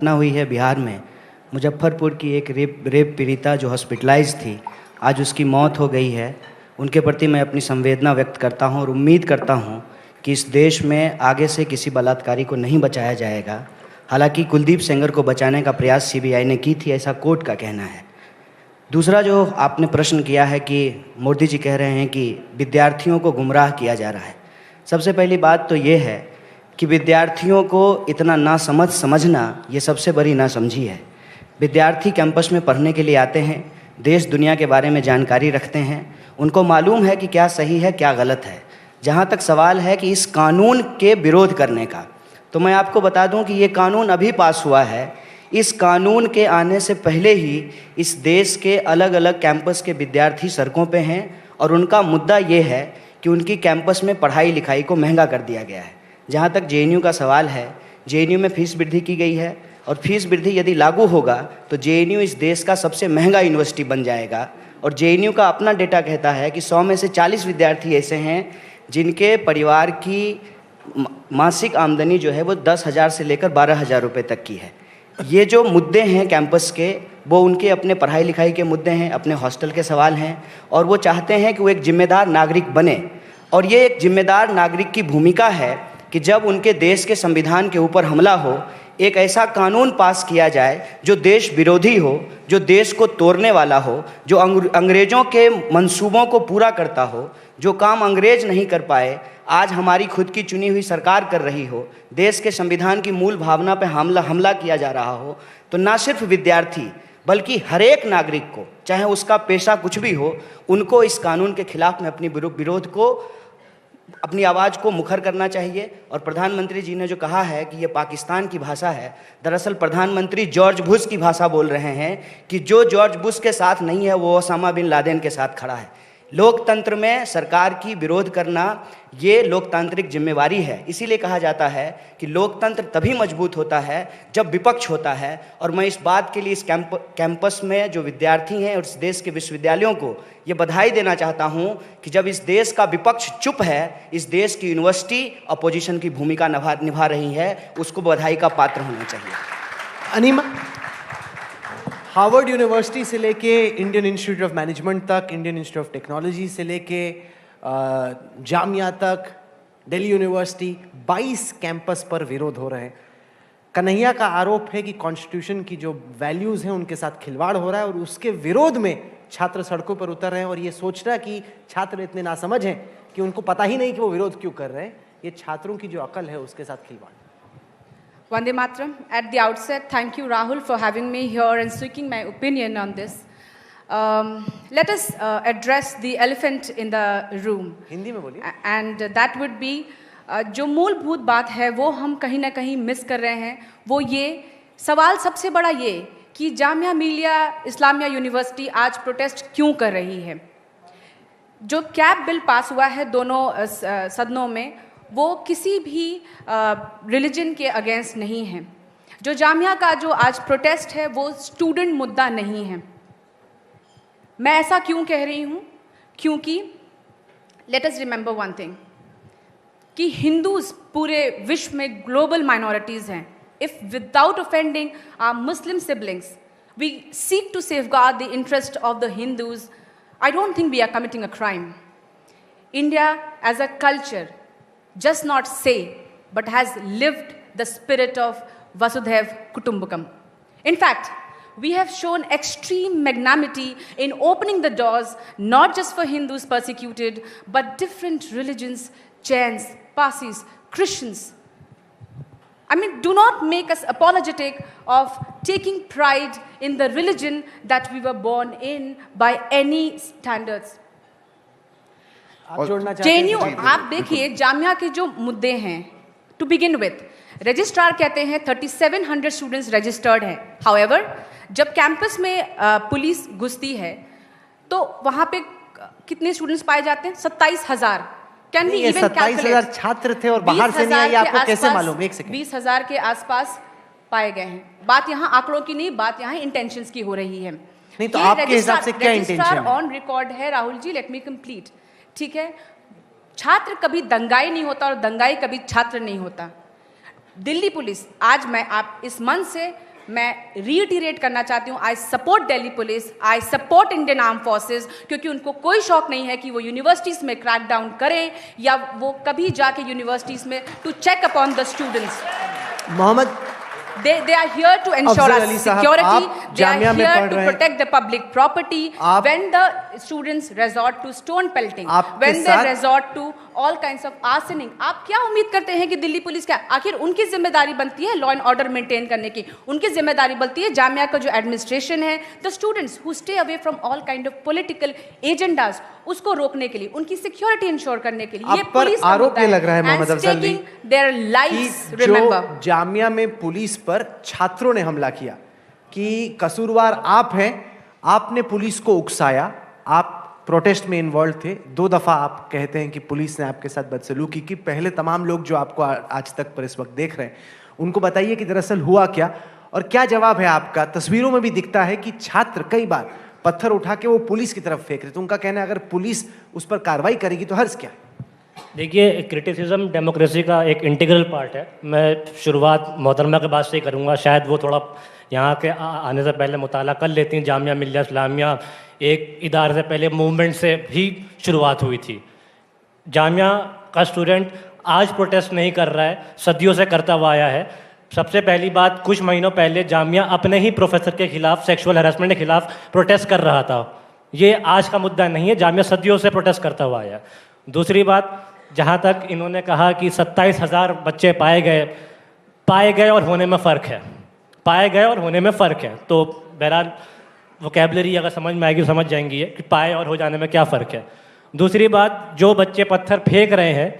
घटना हुई है बिहार में। मुजफ्फरपुर की एक रेप पीड़िता जो हॉस्पिटलाइज थी, आज उसकी मौत हो गई है। उनके प्रति मैं अपनी संवेदना व्यक्त करता हूं और उम्मीद करता हूं कि इस देश में आगे से किसी बलात्कारी को नहीं बचाया जाएगा। हालांकि कुलदीप सेंगर को बचाने का प्रयास सीबीआई ने की थी, ऐसा कोर्ट का कहना है। दूसरा जो आपने प्रश्न किया है कि मोदी जी कह रहे हैं कि विद्यार्थियों को गुमराह किया जा रहा है। सबसे पहली बात तो ये है कि विद्यार्थियों को इतना नासमझ समझना ये सबसे बड़ी नासमझी है। विद्यार्थी कैंपस में पढ़ने के लिए आते हैं, देश दुनिया के बारे में जानकारी रखते हैं, उनको मालूम है कि क्या सही है क्या गलत है। जहाँ तक सवाल है कि इस कानून के विरोध करने का, तो मैं आपको बता दूं कि ये कानून अभी पास हुआ है। इस कानून के आने से पहले ही इस देश के अलग अलग कैंपस के विद्यार्थी सड़कों पे हैं और उनका मुद्दा ये है कि उनकी कैंपस में पढ़ाई लिखाई को महंगा कर दिया गया है। जहाँ तक जेएनयू का सवाल है, जेएनयू में फीस वृद्धि की गई है और फीस वृद्धि यदि लागू होगा तो जेएनयू इस देश का सबसे महंगा यूनिवर्सिटी बन जाएगा। और जेएनयू का अपना डेटा कहता है कि 100 में से 40 विद्यार्थी ऐसे हैं जिनके परिवार की मासिक आमदनी जो है वो 10,000 से लेकर 12,000 रुपये तक की है। ये जो मुद्दे हैं कैंपस के, वो उनके अपने पढ़ाई लिखाई के मुद्दे हैं, अपने हॉस्टल के सवाल हैं, और वो चाहते हैं कि वो एक जिम्मेदार नागरिक बने। और ये एक जिम्मेदार नागरिक की भूमिका है कि जब उनके देश के संविधान के ऊपर हमला हो, एक ऐसा कानून पास किया जाए जो देश विरोधी हो, जो देश को तोड़ने वाला हो, जो अंग्रेज़ों के मंसूबों को पूरा करता हो। जो काम अंग्रेज नहीं कर पाए आज हमारी खुद की चुनी हुई सरकार कर रही हो, देश के संविधान की मूल भावना पर हमला किया जा रहा हो, तो ना सिर्फ विद्यार्थी बल्कि हर एक नागरिक को, चाहे उसका पेशा कुछ भी हो, उनको इस कानून के खिलाफ में अपनी विरोध को, अपनी आवाज़ को मुखर करना चाहिए। और प्रधानमंत्री जी ने जो कहा है कि ये पाकिस्तान की भाषा है, दरअसल प्रधानमंत्री जॉर्ज बुश की भाषा बोल रहे हैं कि जो जॉर्ज बुश के साथ नहीं है वो ओसामा बिन लादेन के साथ खड़ा है। लोकतंत्र में सरकार की विरोध करना ये लोकतांत्रिक जिम्मेवारी है। इसीलिए कहा जाता है कि लोकतंत्र तभी मजबूत होता है जब विपक्ष होता है। और मैं इस बात के लिए इस कैंपस में जो विद्यार्थी हैं और इस देश के विश्वविद्यालयों को ये बधाई देना चाहता हूं कि जब इस देश का विपक्ष चुप है, इस देश की यूनिवर्सिटी अपोजिशन की भूमिका निभा रही है, उसको बधाई का पात्र होना चाहिए। अनीमा, हार्वर्ड यूनिवर्सिटी से लेके इंडियन इंस्टीट्यूट ऑफ मैनेजमेंट तक, इंडियन इंस्टीट्यूट ऑफ टेक्नोलॉजी से लेके जामिया तक, दिल्ली यूनिवर्सिटी, 22 कैंपस पर विरोध हो रहे हैं। कन्हैया का आरोप है कि कॉन्स्टिट्यूशन की जो वैल्यूज़ हैं उनके साथ खिलवाड़ हो रहा है और उसके विरोध में छात्र सड़कों पर उतर रहे हैं। और ये सोचना कि छात्र इतने नासमझ हैं कि उनको पता ही नहीं कि वो विरोध क्यों कर रहे हैं, ये छात्रों की जो अकल है उसके साथ खिलवाड़। Vande Mataram. At the outset, thank you, Rahul, for having me here and seeking my opinion on this. Let us address the elephant in the room. Hindi में बोलिए। And that would be जो मूलभूत बात है वो हम कहीं ना कहीं मिस कर रहे हैं। वो ये सवाल सबसे बड़ा ये कि जामिया मिलिया इस्लामिया यूनिवर्सिटी आज प्रोटेस्ट क्यों कर रही है। जो कैप बिल पास हुआ है दोनों सदनों में, वो किसी भी रिलीजन के अगेंस्ट नहीं है। जो जामिया का जो आज प्रोटेस्ट है वो स्टूडेंट मुद्दा नहीं है। मैं ऐसा क्यों कह रही हूँ? क्योंकि let us remember one thing कि हिंदूज पूरे विश्व में ग्लोबल माइनॉरिटीज़ हैं। If without offending our Muslim siblings we seek to safeguard the interest of the Hindus, I don't think we are committing a crime. India as a culture just not say, but has lived the spirit of Vasudhaiv Kutumbakam. In fact, we have shown extreme magnanimity in opening the doors, not just for Hindus persecuted, but different religions, Jains, Parsis, Christians. I mean, do not make us apologetic of taking pride in the religion that we were born in by any standards. JNU, आप देखिए जामिया के जो मुद्दे हैं, to begin with registrar कहते हैं 3700 students registered हैं। However जब कैंपस में पुलिस घुसती है तो वहाँ पे कितने स्टूडेंट्स पाए जाते हैं? 27,000। कैन वी इवन 27,000 छात्र थे और बाहर से नहीं आए, आपको कैसे मालूम? एक सेकंड। 20,000 के आसपास पाए गए हैं। बात यहाँ आंकड़ों की नहीं, बात यहाँ इंटेंशंस की हो रही है। नहीं तो आपके हिसाब से क्या इंटेंशन है? ऑन रिकॉर्ड है Rahul ji, let me complete. ठीक है, छात्र कभी दंगाई नहीं होता और दंगाई कभी छात्र नहीं होता। दिल्ली पुलिस, आज मैं आप इस मंच से मैं रीइटरेट करना चाहती हूँ, I support Delhi police, I support Indian arm forces, क्योंकि उनको कोई शौक नहीं है कि वो यूनिवर्सिटीज़ में क्रैक डाउन करें या वो कभी जाके यूनिवर्सिटीज़ में to check upon the students. Mohammad They are here to ensure Afzal our Ali साहब, security. आप They are जामिया में here पढ़ to रहे हैं। protect the public property. When the students resort to stone pelting, आपके when they साथ- resort to all kinds of arsoning, आप क्या उम्मीद करते हैं कि दिल्ली पुलिस क्या, आखिर उनकी जिम्मेदारी बनती है लॉ एंड ऑर्डर मेंटेन करने की, उनकी जिम्मेदारी बनती है जामिया का जो एडमिनिस्ट्रेशन है, the students who stay away from all kind of political agendas, उसको रोकने के लिए, उनकी सिक्योरिटी इंश्योर करने के लिए आप ये पर पुलिस का आरोप मुद्दा ये लग रहा है Mohammad and Afzal Ali, taking their lives, कि remember. जो जामिया में पुलिस पर छात्रों ने हमला किया, कि कसूरवार आप हैं, आपने पुलिस को उकसाया, आप प्रोटेस्ट में इन्वॉल्व थे, 2 दफ़ा आप कहते हैं कि पुलिस ने आपके साथ बदसलूकी की। पहले तमाम लोग जो आपको आज तक पर इस वक्त देख रहे हैं उनको बताइए कि दरअसल हुआ क्या और क्या जवाब है आपका। तस्वीरों में भी दिखता है कि छात्र कई बार पत्थर उठा के वो पुलिस की तरफ फेंक रहे, तो उनका कहना है अगर पुलिस उस पर कार्रवाई करेगी तो हर्ज क्या है? देखिए, क्रिटिसिज्म डेमोक्रेसी का एक इंटीग्रल पार्ट है। मैं शुरुआत मोहतरमा के बाद से ही करूँगा, शायद वो थोड़ा यहाँ के आने से पहले मुताला कर लेती हैं। जामिया मिल्लिया इस्लामिया एक इदारे से पहले मूवमेंट से भी शुरुआत हुई थी। जामिया का स्टूडेंट आज प्रोटेस्ट नहीं कर रहा है, सदियों से करता हुआ आया है। सबसे पहली बात, कुछ महीनों पहले जामिया अपने ही प्रोफेसर के खिलाफ सेक्सुअल हैरेसमेंट के खिलाफ प्रोटेस्ट कर रहा था। ये आज का मुद्दा नहीं है, जामिया सदियों से प्रोटेस्ट करता हुआ आया। दूसरी बात, जहाँ तक इन्होंने कहा कि 27,000 बच्चे पाए गए और होने में फ़र्क है, पाए गए और होने में फ़र्क है, तो बहरहाल वोकेबलरी अगर समझ में आएगी समझ जाएंगी कि पाए और हो जाने में क्या फ़र्क है। दूसरी बात, जो बच्चे पत्थर फेंक रहे हैं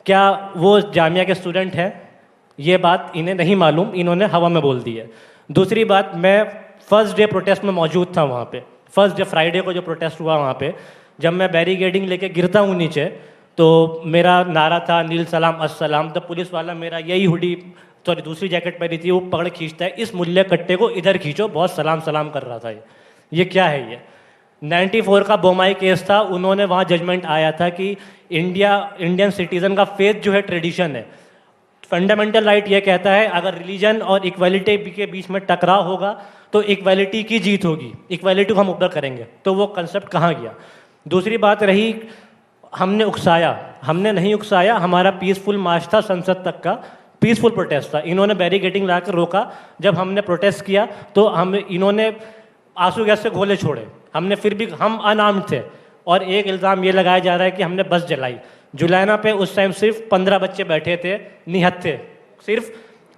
क्या वो जामिया के स्टूडेंट हैं, ये बात इन्हें नहीं मालूम, इन्होंने हवा में बोल दी है। दूसरी बात, मैं फर्स्ट डे प्रोटेस्ट में मौजूद था वहाँ पे, फर्स्ट डे फ्राइडे को जो प्रोटेस्ट हुआ वहाँ पे, जब मैं बैरिकेडिंग लेके गिरता हूँ नीचे तो मेरा नारा था नील सलाम अस्सलाम। तो पुलिस वाला मेरा यही हुडी, सॉरी दूसरी जैकेट पहनी थी, वो पकड़ खींचता है, इस मुल्ले कट्टे को इधर खींचो, बहुत सलाम सलाम कर रहा था। ये क्या है? ये 94 का बोमाई केस था, उन्होंने वहाँ जजमेंट आया था कि इंडियन सिटीज़न का फेथ जो है ट्रेडिशन है। फंडामेंटल राइट ये कहता है अगर रिलीजन और इक्वालिटी के बीच में टकराव होगा तो इक्वालिटी की जीत होगी, इक्वालिटी को हम ऊपर करेंगे। तो वो कंसेप्ट कहाँ गया? दूसरी बात रही, हमने उकसाया, हमने नहीं उकसाया, हमारा पीसफुल मार्च था, संसद तक का पीसफुल प्रोटेस्ट था। इन्होंने बैरिकेडिंग ला कर रोका, जब हमने प्रोटेस्ट किया तो इन्होंने आंसू गैस से गोले छोड़े, हमने फिर भी, हम अनार्म्ड थे। और एक इल्ज़ाम ये लगाया जा रहा है कि हमने बस जलाई। जुलैना पे उस टाइम सिर्फ 15 बच्चे बैठे थे, निहत्थे, सिर्फ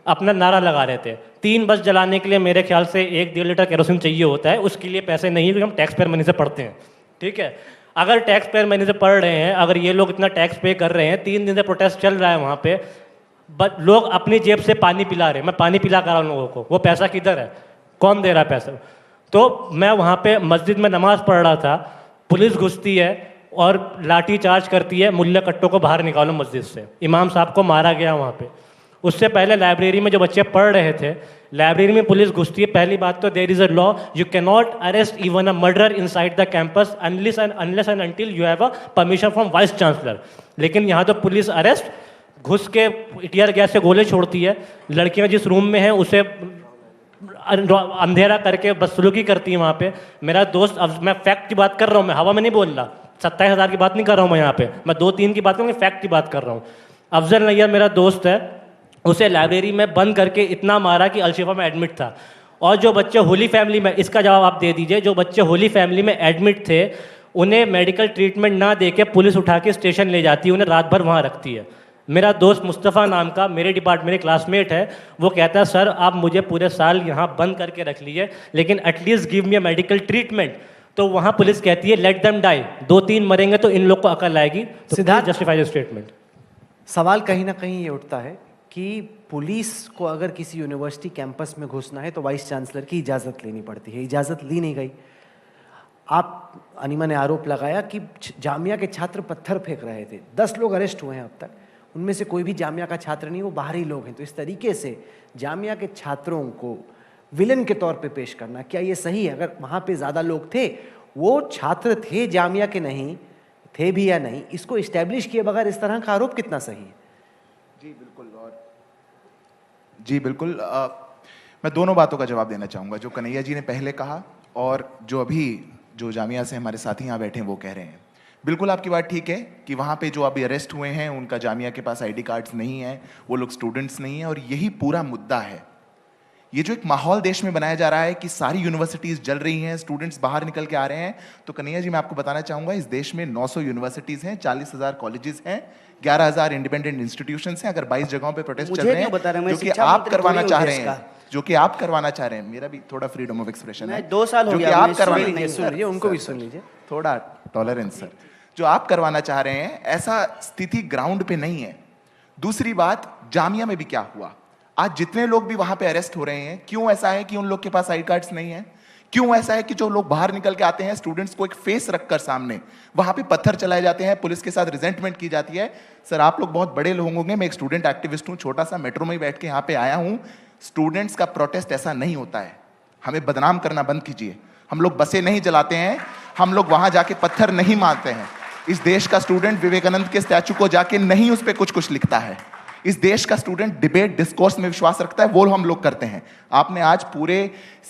अपना नारा लगा रहे थे। 3 बस जलाने के लिए मेरे ख्याल से 1-1.5 लीटर केरोसिन चाहिए होता है, उसके लिए पैसे नहीं है क्योंकि हम टैक्स पेयर मनी से पढ़ते हैं। ठीक है, अगर टैक्स पेयर मनी से पढ़ रहे हैं, अगर ये लोग इतना टैक्स पे कर रहे हैं, 3 दिन से प्रोटेस्ट चल रहा है वहाँ पे, लोग अपनी जेब से पानी पिला रहे हैं, मैं पानी पिला कर रहा हूँ लोगों को, वो पैसा किधर है, कौन दे रहा है पैसा? तो मैं वहाँ पे मस्जिद में नमाज पढ़ रहा था, पुलिस घुसती है और लाठी चार्ज करती है, मुल्ले कट्टों को बाहर निकालो मस्जिद से, इमाम साहब को मारा गया वहाँ पे। उससे पहले लाइब्रेरी में जो बच्चे पढ़ रहे थे, लाइब्रेरी में पुलिस घुसती है। पहली बात तो there is a law, you can not arrest even a murderer inside the campus unless and until you have a permission from vice chancellor. लेकिन यहाँ तो पुलिस अरेस्ट, घुस के टीयर गैस से गोले छोड़ती है, लड़कियाँ जिस रूम में हैं उसे अंधेरा करके बदसलूकी करती है वहाँ पे। मेरा दोस्त, अब मैं फैक्ट की बात कर रहा हूँ, मैं हवा में नहीं बोल रहा, 27,000 की बात नहीं कर रहा हूँ मैं यहाँ पे, मैं 2-3 की बात करूँगा, फैक्ट की बात कर रहा हूँ। अफजल नैयर मेरा दोस्त है, उसे लाइब्रेरी में बंद करके इतना मारा कि अलशिफा में एडमिट था। और जो बच्चे होली फैमिली में, इसका जवाब आप दे दीजिए, जो बच्चे होली फैमिली में एडमिट थे उन्हें मेडिकल ट्रीटमेंट ना दे के पुलिस उठा के स्टेशन ले जाती है, उन्हें रात भर वहाँ रखती है। मेरा दोस्त मुस्तफ़ा नाम का, मेरे डिपार्टमेंट में क्लासमेट है, वो कहता है सर आप मुझे पूरे साल यहाँ बंद करके रख लीजिए लेकिन at least give me a medical treatment. तो वहाँ पुलिस कहती है लेट देम डाई, 2-3 मरेंगे तो इन लोग को अकल आएगी। तो सिद्धार्थ, जस्टिफाई स्टेटमेंट। सवाल कहीं ना कहीं ये उठता है कि पुलिस को अगर किसी यूनिवर्सिटी कैंपस में घुसना है तो वाइस चांसलर की इजाज़त लेनी पड़ती है, इजाज़त ली नहीं गई। आप, अनिमा ने आरोप लगाया कि जामिया के छात्र पत्थर फेंक रहे थे, 10 लोग अरेस्ट हुए हैं अब तक, उनमें से कोई भी जामिया का छात्र नहीं, वो बाहरी लोग हैं। तो इस तरीके से जामिया के छात्रों को विलन के तौर पे पेश करना, क्या ये सही है? अगर वहाँ पे ज़्यादा लोग थे, वो छात्र थे जामिया के नहीं थे भी या नहीं, इसको इस्टेब्लिश किए बगैर इस तरह का आरोप कितना सही है? जी बिल्कुल। और जी बिल्कुल, मैं दोनों बातों का जवाब देना चाहूँगा, जो कन्हैया जी ने पहले कहा और जो अभी जो जामिया से हमारे साथी यहाँ बैठे हैं वो कह रहे हैं। बिल्कुल आपकी बात ठीक है कि वहाँ पे जो अभी अरेस्ट हुए हैं उनका जामिया के पास आईडी कार्ड्स नहीं है, वो लोग स्टूडेंट्स नहीं हैं, और यही पूरा मुद्दा है। ये जो एक माहौल देश में बनाया जा रहा है कि सारी यूनिवर्सिटीज़ जल रही हैं, स्टूडेंट्स बाहर निकल के आ रहे हैं, तो कन्हैया जी मैं आपको बताना चाहूँगा इस देश में 900 यूनिवर्सिटीज़ हैं, 40,000 कॉलेजेस हैं, 11,000 इंडिपेंडेंट इंस्टीट्यूशंस हैं। अगर 22 जगहों पे प्रोटेस्ट चल रहे हैं जो कि आप करवाना चाह रहे हैं, जो कि आप करवाना चाह रहे हैं, मेरा भी थोड़ा फ्रीडम ऑफ एक्सप्रेशन है, 2 साल हो जो कि गया, आप करवाना सुन लीजिए, उनको भी सुन लीजिए, थोड़ा टॉलरेंस सर, जो आप करवाना चाह रहे हैं ऐसा स्थिति ग्राउंड पे नहीं है। दूसरी बात, जामिया में भी क्या हुआ, आज जितने लोग भी वहां पे अरेस्ट हो रहे हैं, क्यों ऐसा है कि उन लोग के पास आई कार्ड्स नहीं है? क्यों ऐसा है कि जो लोग बाहर निकल के आते हैं, स्टूडेंट्स को एक फेस रखकर सामने वहां पे पत्थर चलाए जाते हैं, पुलिस के साथ रिजेंटमेंट की जाती है? सर आप लोग बहुत बड़े लोग होंगे, मैं एक स्टूडेंट एक्टिविस्ट हूं, छोटा सा मेट्रो में ही बैठ के यहाँ पे आया हूं। स्टूडेंट्स का प्रोटेस्ट ऐसा नहीं होता है, हमें बदनाम करना बंद कीजिए। हम लोग बसें नहीं जलाते हैं, हम लोग वहां जाके पत्थर नहीं मारते हैं। इस देश का स्टूडेंट विवेकानंद के स्टैचू को जाके नहीं उस पर कुछ लिखता है। इस देश का स्टूडेंट डिबेट डिस्कोर्स में विश्वास रखता है, वो हम लोग करते हैं। आपने आज पूरे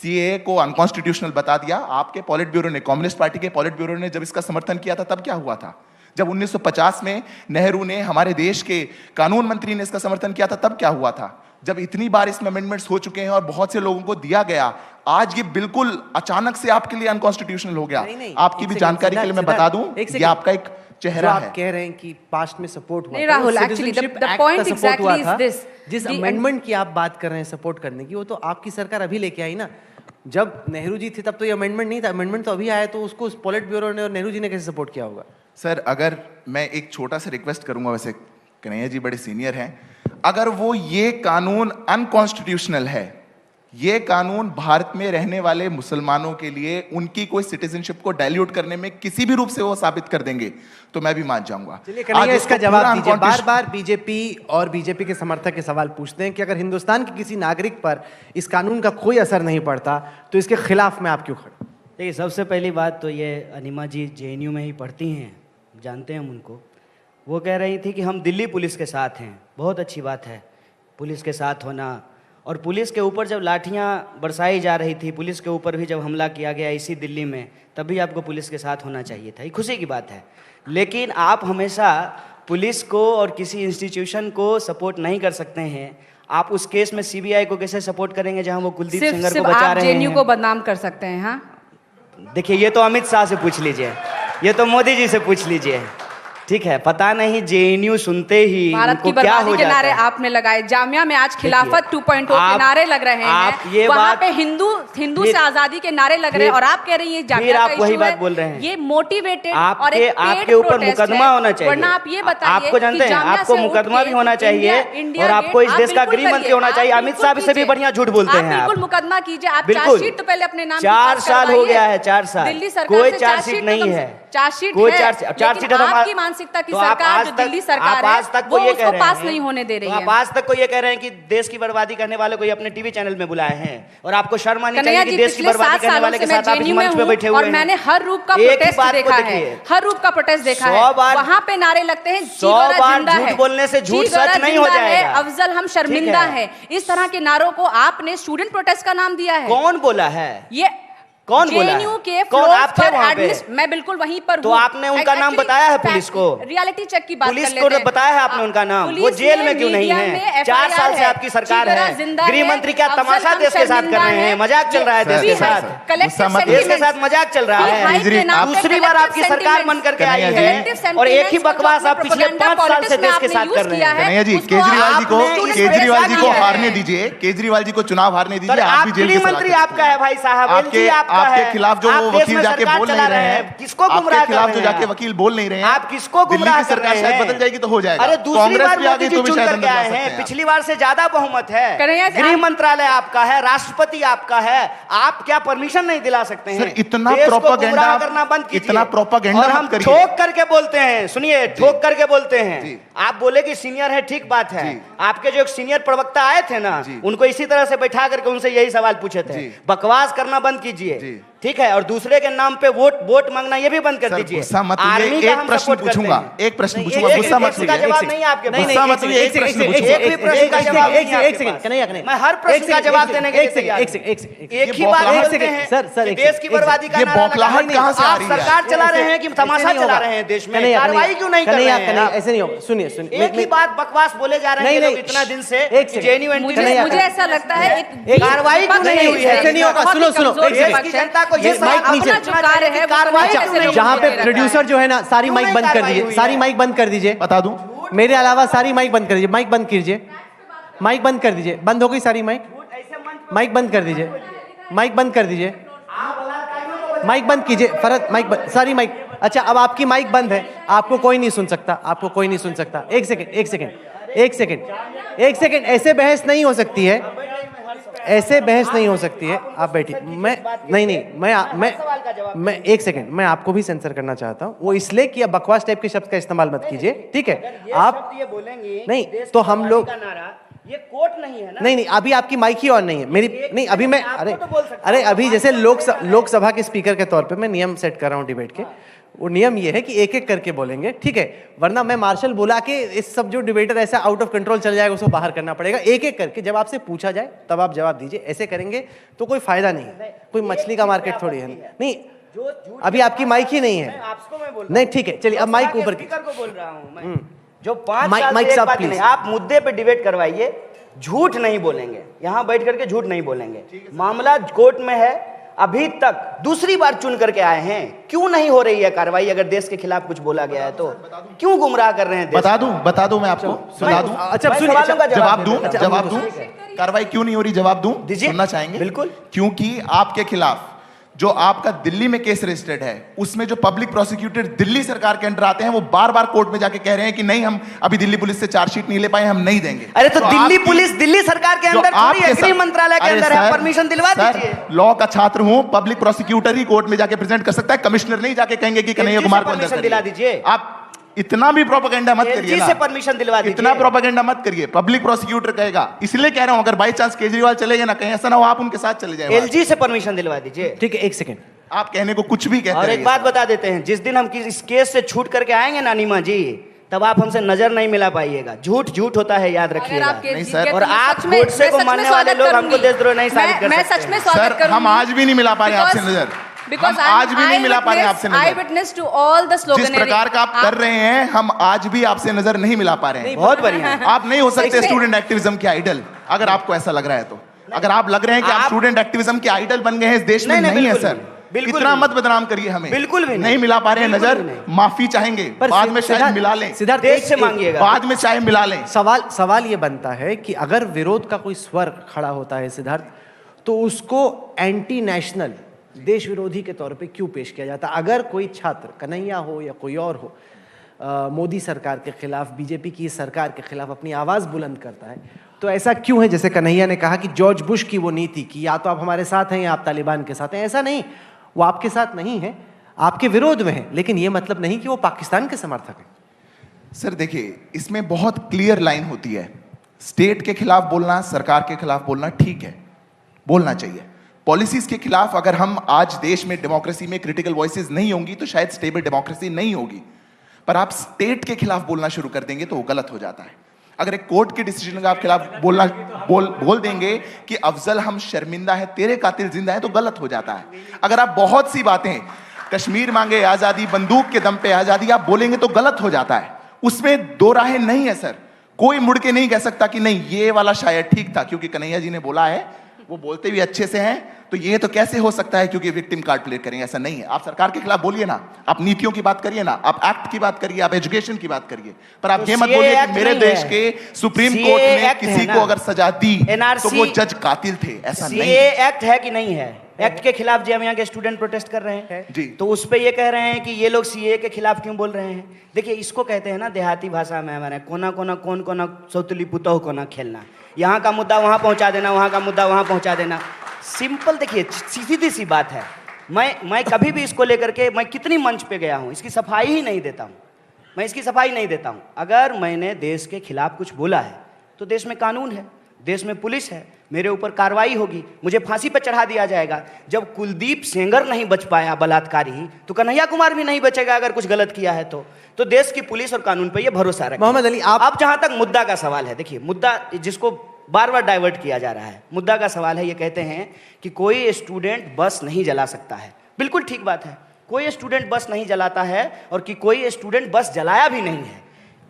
सीएए को अनकॉन्स्टिट्यूशनल बता दिया। आपके पॉलिट ब्यूरो ने, कम्युनिस्ट पार्टी के पॉलिट ब्यूरो ने जब इसका समर्थन किया था तब क्या हुआ था? जब 1950 में नेहरू ने, हमारे देश के कानून मंत्री ने इसका समर्थन किया था तब क्या हुआ था? जब इतनी बार इसमें अमेंडमेंट्स हो चुके हैं और बहुत से लोगों को दिया गया, आज ये बिल्कुल अचानक से आपके लिए अनकॉन्स्टिट्यूशनल हो गया। नहीं, आपकी भी जानकारी के लिए मैं बता दूं, ये आपका एक चेहरा है। आप कह रहे हैं कि पास्ट में सपोर्ट हुआ, नहीं Rahul, actually the point exactly is this, जिस अमेंडमेंट की आप बात कर रहे हैं सपोर्ट करने की, वो तो आपकी सरकार अभी लेके आई ना। जब नेहरू जी थे तब तो ये अमेंडमेंट नहीं था, अमेंडमेंट तो अभी आया, तो उसको पॉलिट ब्यूरो ने और नेहरू जी ने कैसे सपोर्ट किया होगा? सर अगर मैं एक छोटा सा रिक्वेस्ट करूंगा, वैसे कन्हैया जी बड़े सीनियर हैं, अगर वो ये कानून अनकॉन्स्टिट्यूशनल है, ये कानून भारत में रहने वाले मुसलमानों के लिए उनकी कोई सिटीजनशिप को डाइल्यूट करने में किसी भी रूप से वो साबित कर देंगे तो मैं भी मान जाऊंगा। चलिए कन्हैया, इसका जवाब दीजिए। बार बार बीजेपी और बीजेपी के समर्थक के सवाल पूछते हैं कि अगर हिंदुस्तान के किसी नागरिक पर इस कानून का कोई असर नहीं पड़ता तो इसके खिलाफ में आप क्यों खड़े? देखिए, सबसे पहली बात तो ये, अनिमा जी जेएनयू में ही पढ़ती हैं, जानते हैं हम उनको। वो कह रही थी कि हम दिल्ली पुलिस के साथ हैं। बहुत अच्छी बात है पुलिस के साथ होना, और पुलिस के ऊपर जब लाठियां बरसाई जा रही थी, पुलिस के ऊपर भी जब हमला किया गया इसी दिल्ली में, तब भी आपको पुलिस के साथ होना चाहिए था। ये खुशी की बात है। लेकिन आप हमेशा पुलिस को और किसी इंस्टीट्यूशन को सपोर्ट नहीं कर सकते हैं। आप उस केस में सीबीआई को कैसे सपोर्ट करेंगे जहां वो कुलदीप सेंगर को बचा रहे हैं? जेएनयू को बदनाम कर सकते हैं? हाँ, देखिए, ये तो अमित शाह से पूछ लीजिए, ये तो मोदी जी से पूछ लीजिए। ठीक है, पता नहीं जेएनयू सुनते ही भारत की बर्बादी के नारे आपने लगाए। जामिया में आज खिलाफत 2.0 के नारे लग रहे हैं, वहाँ पे हिंदू से आजादी के नारे लग रहे हैं, और आप कह रही हैं जामिया का वही बात बोल रहे हैं। ये मोटिवेटेड और एक आपके ऊपर मुकदमा होना चाहिए, वरना आप ये बताइए, आपको जानते हैं, आपको मुकदमा भी होना चाहिए और आपको इस देश का गृह मंत्री होना चाहिए। अमित शाह से भी बढ़िया झूठ बोलते हैं। बिल्कुल मुकदमा कीजिए, आप चार्जशीट तो पहले अपने नाम 4 साल हो गया है, 4 साल दिल्ली सरकार कोई चार्जशीट नहीं है, चार्जशीट कोई है, चार्जशीट आपकी मानसिकता की सरकार जो दिल्ली सरकार है वो उसको पास नहीं होने दे रही है। आप आज तक को ये कह रहे हैं कि देश की बर्बादी करने वाले को अपने टीवी चैनल में बुलाए हैं, और आपको शर्म आनी चाहिए कि देश की बर्बादी करने वाले के साथ आप इस मंच पे बैठे हुए हैं। और मैंने हर रूप का प्रोटेस्ट देखा है, हर रूप का प्रोटेस्ट देखा है। वहां पे नारे लगते हैं 100 बार झूठ बोलने से झूठ सच नहीं हो जाएगा। अफजल हम शर्मिंदा है, इस तरह के नारों को आपने स्टूडेंट प्रोटेस्ट का नाम दिया है। कौन बोला है ये? कौन बोला है? के कौन आप थे वहाँ पे? मैं बिल्कुल वहीं पर तो आपने उनका नाम बताया है पुलिस को? रियलिटी चेक की बात पुलिस को बताया है आपने उनका नाम? वो जेल में क्यों नहीं है? 4 साल से आपकी सरकार है, गृह मंत्री क्या तमाशा देश के साथ कर रहे हैं? मजाक चल रहा है देश के साथ, देश के साथ मजाक चल रहा है। दूसरी बार आपकी सरकार बन करके आई है और एक ही बकवास आप पिछले 5 साल से देश के साथ कर रहे हैं। कन्हैया जी, केजरीवाल जी को हारने दीजिए, केजरीवाल जी को चुनाव हारने दीजिए। आप भी जेल मंत्री आपका है भाई साहब, आपके खिलाफ जो वो वकील जाके बोल नहीं रहे हैं, किसको गुमराह खिलाफ जो जाके वकील बोल नहीं रहे हैं, आप किसको गुमराह कर रहे हैं? सरकार शायद बदल जाएगी तो हो जाएगा। अरे दूसरी बार मोदी जी तो भी चुन शायद करके आए हैं, पिछली बार से ज्यादा बहुमत है, गृह मंत्रालय आपका है, राष्ट्रपति आपका है, आप क्या परमिशन नहीं दिला सकते हैं? इतना प्रोपेगेंडा करना बंद कीजिए, इतना प्रोपेगेंडा और हम ठोक करके बोलते हैं। सुनिए, ठोक करके बोलते हैं। आप बोले कि सीनियर है, ठीक बात है। आपके जो एक सीनियर प्रवक्ता आए थे ना, उनको इसी तरह से बैठा करके उनसे यही सवाल पूछे थे, बकवास करना बंद कीजिए, ठीक है, और दूसरे के नाम पे वोट मांगना ये भी बंद कर सर, दीजिए। गुस्सा मत आर्मी होइए, का एक हम प्रश्न सपोर्ट करते पूछूंगा, हैं। एक प्रश्न नहीं, पूछूंगा, एक गुस्सा मत प्रश्न का होइए। जवाब नहीं है आपके पास। गुस्सा मत होइए, एक प्रश्न पूछूंगा। एक भी प्रश्न का जवाब नहीं है आपके पास। कन्हैया, मैं हर प्रश्न का जवाब देने के लिए तैयार हूं। एक ही बात बौखलाहट- बोलते हैं सर, कि एक देश सेकंड, की एक बर्बादी का ये नारा बौखलाहट लगा। कहाँ से आ आप रही है? सरकार चला रहे हैं कि तमाशा चला रहे हैं देश में? कार्रवाई क्यों नहीं कर रहे हैं आप? ऐसे नहीं होगा, सुनिए सुनिए, एक ही बात बकवास बोले जा रहे हैं ये लोग इतना दिन से। एक सेकंड। जेन्युइन मुझे ऐसा लगता है एक कार्रवाई क्यों नहीं हुई है? ऐसे नहीं होगा, सुनो, सुनो, देश की जनता को ये माइक नीचे। अपना जो कार्य है कार्रवाई वो क्यों नहीं कैसे जहाँ पे होती है? प्रोड्यूसर जो है ना, सारी क्यों माइक नहीं बंद कर कार्रवाई दीजिए, हुई सारी है? माइक बंद कर दीजिए। बता दूं, मेरे अलावा सारी माइक बंद कर दीजिए, माइक बंद कीजिए, माइक बंद कर दीजिए। बंद हो गई सारी माइक, माइक बंद कर दीजिए, माइक बंद कर दीजिए, माइक बंद कीजिए। फरत माइक बंद, सारी माइक। अच्छा, अब आपकी माइक बंद है, आपको कोई नहीं सुन सकता, आपको कोई नहीं सुन सकता। एक सेकंड, एक सेकंड, एक सेकंड, एक सेकंड। ऐसे बहस नहीं हो सकती है, ऐसे बहस नहीं हो सकती है। आप बैठिए। मैं मैं एक सेकंड, मैं आपको भी सेंसर करना चाहता हूं। वो इसलिए कि आप बकवास टाइप के शब्द का इस्तेमाल मत कीजिए, ठीक है? आप ये बोलेंगे नहीं, देश तो की हम लोग- बर्बादी का नारा, ये कोर्ट नहीं है ना। नहीं नहीं, अभी आपकी माइक ही ऑन नहीं है मेरी। नहीं, अभी मैं आपको अरे तो बोल सकता अरे हूं। अभी जैसे लोकसभा के स्पीकर के तौर पे मैं नियम सेट कर रहा हूं डिबेट के। वो नियम ये है कि एक एक करके बोलेंगे, ठीक है? वरना मैं मार्शल बुला के इस सब जो डिबेटर ऐसा आउट ऑफ कंट्रोल चल जाएगा उसको बाहर करना पड़ेगा। एक एक करके जब आपसे पूछा जाए तब आप जवाब दीजिए। ऐसे करेंगे तो कोई फायदा नहीं है, कोई मछली का मार्केट थोड़ी है। नहीं, अभी आपकी माइक ही नहीं है। आपको मैं बोल रहा नहीं, ठीक है, चलिए अब माइक ऊपर की। स्पीकर को बोल रहा हूं मैं, जो 5 माइक- साल से माइक एक साहब, बात प्लीज। नहीं, आप मुद्दे पे डिबेट करवाइए, झूठ नहीं बोलेंगे, यहाँ बैठ करके झूठ नहीं बोलेंगे। मामला कोर्ट में है, अभी तक दूसरी बार चुन करके आए हैं, क्यों नहीं हो रही है कार्रवाई? अगर देश के खिलाफ कुछ बोला गया है तो क्यों गुमराह कर रहे हैं देश बता दूं मैं आपको, सुना दूं, अच्छा, मैं सुनिए, सवालों का जवाब दूं, अच्छा, जवाब दूं। कार्रवाई क्यों नहीं हो रही, जवाब दूं? दीजिए। सुनना चाहेंगे? बिल्कुल। क्योंकि आपके खिलाफ जो आपका दिल्ली में केस रजिस्टर्ड है, उसमें जो पब्लिक प्रोसिक्यूटर दिल्ली सरकार के अंडर आते हैं, वो बार बार कोर्ट में जाके कह रहे हैं कि नहीं, हम अभी दिल्ली पुलिस से चार्जशीट नहीं ले पाए, हम नहीं देंगे। अरे तो दिल्ली आपकी- पुलिस दिल्ली सरकार के जो अंदर थोड़ी आपके है, गृह साथ- मंत्रालय के अरे अंदर है, सर, परमिशन दिलवा सर, दीजिए। लॉ का छात्र हूं, पब्लिक प्रोसिक्यूटर ही कोर्ट में जाके प्रेजेंट कर सकता है, कमिश्नर नहीं जाके कहेंगे कि कन्हैया LG से कुमार को अंदर परमिशन करिए। दिला दीजिए। आप इतना भी प्रोपेगेंडा मत करिए LG ना, से परमिशन दिलवा दीजिए। इतना प्रोपेगेंडा मत करिए। पब्लिक प्रोसिक्यूटर कहेगा, इसलिए कह रहा हूं, अगर बाई चांस केजरीवाल चले गए ना, कहीं ऐसा ना हो आप उनके साथ चले जाए। LG से परमिशन दिलवा दीजिए। ठीक है, एक सेकंड। आप कहने को कुछ भी कहते और रहिए एक बात सर। बता देते हैं, जिस दिन हम इस केस से छूट करके आएंगे ना नीमा जी, तब आप हमसे नजर नहीं मिला पाइएगा। झूठ झूठ होता है, याद अगर रखिएगा। आप नहीं जीत सर। गए तो और मैं आप सच में- गोडसे मैं को सच में मानने वाले स्वागत लोग करूंगी। हमको देशद्रोह नहीं साबित कर मैं सकते सच में हैं। स्वागत सर, करूंगी। हम आज भी नहीं मिला पा रहे हैं आपसे नजर। हम आज भी नहीं मिला पा रहे हैं आपसे आई नजर। विटनेस टू ऑल द जिस स्लोगन प्रकार का आप कर रहे हैं, हम आज भी आपसे नजर नहीं मिला पा रहे हैं। बहुत बढ़िया। आप नहीं हो सकते इसमें- स्टूडेंट एक्टिविज्म के आइडल, अगर आपको ऐसा लग रहा है तो। अगर आप लग रहे हैं कि आप आप- स्टूडेंट एक्टिविज्म के आइडल बन गए हैं इस देश में, नहीं, नहीं है बिल्कुल सर। नहीं, बिल्कुल इतना नहीं। मत बदनाम करिए हमें। बिल्कुल भी नहीं मिला पा रहे हैं बिल्कुल नजर, भी नहीं। माफी चाहेंगे, बाद में शायद मिला लें, सिद्धार्थ, देश एक- से एक- मांगिएगा। बाद में चाहे मिला लें। सवाल ये बनता है कि अगर विरोध का कोई स्वर खड़ा होता है सिद्धार्थ, तो उसको एंटी नेशनल, देश विरोधी के तौर पे क्यों पेश किया जाता है? अगर कोई छात्र, कन्हैया हो या कोई और हो, मोदी सरकार के खिलाफ, बीजेपी की सरकार के खिलाफ अपनी आवाज बुलंद करता है, तो ऐसा क्यों है? जैसे कन्हैया ने कहा कि जॉर्ज बुश की वो नीति कि या तो आप हमारे साथ हैं या आप तालिबान के साथ हैं। ऐसा नहीं, वो आपके साथ नहीं है, आपके विरोध में है, लेकिन ये मतलब नहीं कि वो पाकिस्तान के समर्थक हैं। सर देखिए, इसमें बहुत क्लियर लाइन होती है। स्टेट के खिलाफ बोलना, सरकार के खिलाफ बोलना ठीक है, बोलना चाहिए। पॉलिसीज के खिलाफ अगर हम आज देश में डेमोक्रेसी में क्रिटिकल वॉइसेस नहीं होंगी तो शायद स्टेबल डेमोक्रेसी नहीं होगी। पर आप स्टेट के खिलाफ बोलना शुरू कर देंगे तो वो गलत हो जाता है। अगर एक कोर्ट के डिसीजन का आप खिलाफ बोल देंगे कि अफजल हम शर्मिंदा है, तेरे कातिल जिंदा है, तो गलत हो जाता है। अगर आप बहुत सी बातें, कश्मीर मांगे आजादी, बंदूक के दम पे आजादी, आप बोलेंगे तो गलत हो जाता है। उसमें दो राहें नहीं है सर। कोई मुड़ के नहीं कह सकता कि नहीं ये वाला शायद ठीक था क्योंकि कन्हैया जी ने बोला है, वो बोलते भी अच्छे से हैं, तो ये तो कैसे हो सकता है क्योंकि विक्टिम कार्ड प्ले करेंगे। ऐसा नहीं है। आप सरकार के खिलाफ बोलिए ना, आप नीतियों की बात करिए ना, आप एक्ट की बात करिए, आप एजुकेशन की बात करिए, पर आप तो ये मत CA बोलिए कि एक्ट मेरे नहीं देश है। के सुप्रीम CA कोर्ट ने एक्ट है किसी ना। को अगर सजा दी NRC तो वो जज कातिल थे। ऐसा नहीं सीए है। एक्ट है कि नहीं है? एक्ट के खिलाफ जामिया के स्टूडेंट प्रोटेस्ट कर रहे हैं जी। तो उस पे ये कह रहे हैं कि ये लोग सीए के खिलाफ क्यों बोल रहे हैं? देखिए, इसको कहते हैं ना देहाती भाषा में हमारे, कोना कोना कौन कोना सौतुली पुतौ कोना खेलना। यहाँ का मुद्दा वहाँ पहुँचा देना, वहाँ का मुद्दा वहाँ पहुँचा देना। सिंपल, देखिए सीधी सी बात है। मैं कभी भी इसको लेकर के, मैं कितनी मंच पे गया हूँ, इसकी सफाई ही नहीं देता हूँ। मैं इसकी सफाई नहीं देता हूँ। अगर मैंने देश के खिलाफ कुछ बोला है तो देश में कानून है, देश में पुलिस है, मेरे ऊपर कार्रवाई होगी, मुझे फांसी पर चढ़ा दिया जाएगा। जब कुलदीप सेंगर नहीं बच पाया बलात्कारी, तो कन्हैया कुमार भी नहीं बचेगा अगर कुछ गलत किया है तो देश की पुलिस और कानून पर यह भरोसा रखें। मोहम्मद अली, आप जहां तक मुद्दा का सवाल है, देखिए मुद्दा जिसको बार बार डाइवर्ट किया जा रहा है, मुद्दा का सवाल है, ये कहते हैं कि कोई स्टूडेंट बस नहीं जला सकता है। बिल्कुल ठीक बात है, कोई स्टूडेंट बस नहीं जलाता है और कि कोई स्टूडेंट बस जलाया भी नहीं है।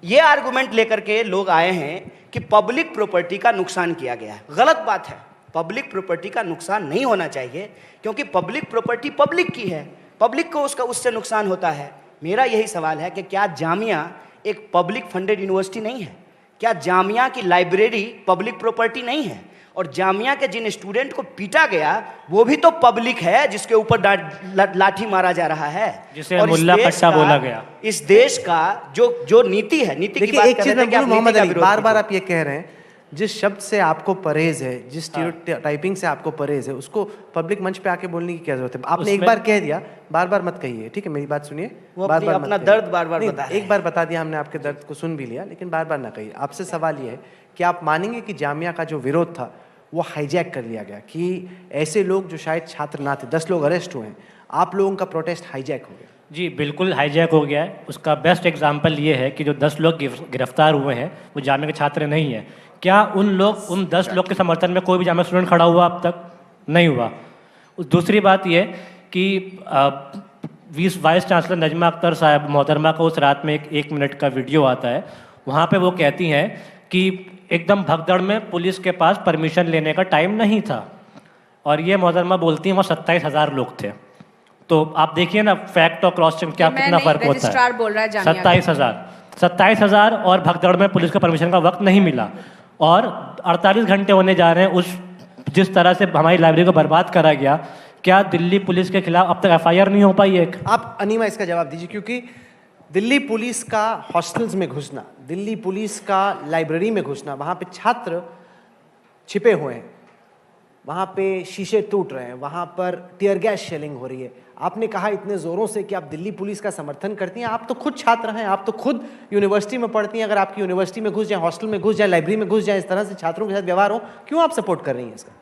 ये आर्गुमेंट लेकर के लोग आए हैं कि पब्लिक प्रॉपर्टी का नुकसान किया गया है। गलत बात है, पब्लिक प्रॉपर्टी का नुकसान नहीं होना चाहिए, क्योंकि पब्लिक प्रॉपर्टी पब्लिक की है, पब्लिक को उससे नुकसान होता है। मेरा यही सवाल है कि क्या जामिया एक पब्लिक फंडेड यूनिवर्सिटी नहीं है? क्या जामिया की लाइब्रेरी पब्लिक प्रॉपर्टी नहीं है? और जामिया के जिन स्टूडेंट को पीटा गया वो भी तो पब्लिक है, जिसके ऊपर लाठी मारा जा रहा है, जिसे मुल्ला कट्टा बोला गया। इस देश का जो नीति है, नीति की बात एक कर चीज रहे थे कि आप मोहम्मद नीति का अली, विरोध बार बार कीजिए। आप ये कह रहे हैं जिस शब्द से आपको परहेज है, जिस स्टीरियोटाइपिंग से आपको परहेज है, उसको पब्लिक मंच पे आके बोलने की क्या जरूरत है? आपने एक बार कह दिया, बार बार मत कहिए, ठीक है? मेरी बात सुनिए, वो बार बार अपना मत दर्द कहिए। बार बार नहीं, बता रहे एक बार बता दिया हमने, आपके दर्द को सुन भी लिया, लेकिन बार बार ना कहिए। आपसे सवाल ये है कि आप मानेंगे कि जामिया का जो विरोध था वो हाईजैक कर लिया गया, कि ऐसे लोग जो शायद छात्र ना थे, 10 लोग अरेस्ट हुए हैं, आप लोगों का प्रोटेस्ट हाईजैक हो गया? जी बिल्कुल हाईजैक हो गया है। उसका बेस्ट एग्जांपल ये है कि जो 10 लोग गिरफ्तार हुए हैं वो जामिया के छात्र नहीं हैं। क्या उन 10 लोग के समर्थन में कोई भी जामिया स्टूडेंट खड़ा हुआ अब तक? नहीं हुआ। दूसरी बात ये कि वाइस चांसलर नजमा अख्तर साहब मोहतरमा को उस रात में एक मिनट का वीडियो आता है, वहाँ पे वो कहती हैं कि एकदम भगदड़ में पुलिस के पास परमिशन लेने का टाइम नहीं था, और ये मोहतरमा बोलती हैं वहाँ 27,000 लोग थे। तो आप देखिए ना फैक्ट और क्रॉस चेक क्या कितना फर्क होता है। बोल रहा है जामिया 27,000 और भगदड़ में पुलिस का परमिशन का वक्त नहीं मिला, और 48 घंटे होने जा रहे हैं उस जिस तरह से हमारी लाइब्रेरी को बर्बाद करा गया। क्या दिल्ली पुलिस के खिलाफ अब तक FIR नहीं हो पाई एक? आप अनीमा इसका जवाब दीजिए, क्योंकि दिल्ली पुलिस का हॉस्टल्स में घुसना, दिल्ली पुलिस का लाइब्रेरी में घुसना, वहाँ पे छात्र छिपे हुए हैं, वहाँ पे शीशे टूट रहे हैं, वहाँ पर टीयर गैस शेलिंग हो रही है। आपने कहा इतने ज़ोरों से कि आप दिल्ली पुलिस का समर्थन करती हैं। आप तो खुद छात्र हैं, आप तो खुद यूनिवर्सिटी में पढ़ती हैं। अगर आपकी यूनिवर्सिटी में घुस जाए, हॉस्टल में घुस जाए, लाइब्रेरी में घुस जाए, इस तरह से छात्रों के साथ व्यवहार हो, क्यों आप सपोर्ट कर रही हैं इसका?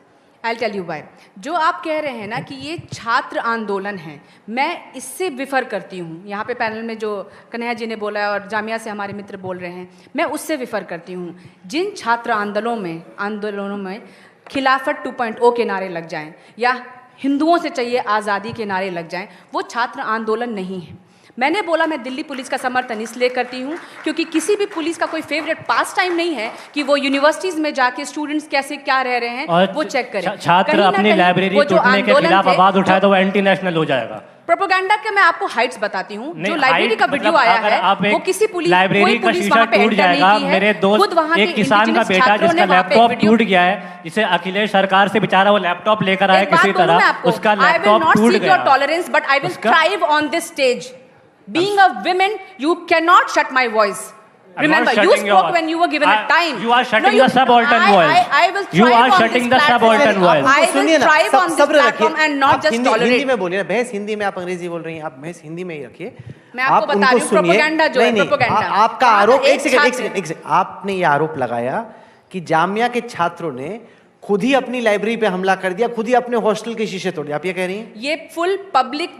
आई टेल यू बाय, जो आप कह रहे हैं ना कि ये छात्र आंदोलन है, मैं इससे विफर करती हूँ। यहाँ पे पैनल में जो कन्हैया जी ने बोला है और जामिया से हमारे मित्र बोल रहे हैं, मैं उससे विफर करती हूँ। जिन छात्र आंदोलनों में खिलाफत 2.0 के नारे लग जाएं या हिंदुओं से चाहिए आज़ादी के नारे लग जाएं, वो छात्र आंदोलन नहीं है। मैंने बोला मैं दिल्ली पुलिस का समर्थन इसलिए करती हूँ क्योंकि किसी भी पुलिस का कोई फेवरेट पास टाइम नहीं है कि वो यूनिवर्सिटीज में जाके स्टूडेंट्स कैसे क्या रह रहे हैं वो चेक करें। छात्र अपनी लाइब्रेरी तोड़ने के खिलाफ आवाज उठाए तो वो एंटी नेशनल हो जाएगा। प्रोपेगेंडा के मैं आपको हाइट्स बताती हूँ। जो लाइब्रेरी का वीडियो आया है वो किसी पुलिस लाइब्रेरी का शीशा टूट जाएगा। मेरे दोस्त एक किसान का बेटा जिसका लैपटॉप टूट गया है, जिसे अखिलेश सरकार से बेचारा वो लैपटॉप लेकर आया किसी तरह, उसका लैपटॉप टूट गया। Tolerance but I will thrive on this stage. Being a woman, you cannot shut my voice. Remember, you spoke when you were given a time. You are shutting the subaltern voice. I will You thrive are on shutting this the subaltern platform. voice. I will thrive on this platform and not just tolerate. Hindi में बोलिए ना, बहस हिंदी में, आप अंग्रेजी बोल रही हैं, आप बहस हिंदी में ही रखिए। मैं आपको बता रही हूँ प्रोपेगेंडा जो है, प्रोपेगेंडा। आपका आरोप, एक सेकंड, आपने ये आरोप लगाया कि जामिया के छात्रों ने खुद ही अपनी लाइब्रेरी पे हमला कर दिया, खुद ही अपने हॉस्टल के शीशे तोड़ दिए, आप ये कह रही हैं? ये फुल पब्लिक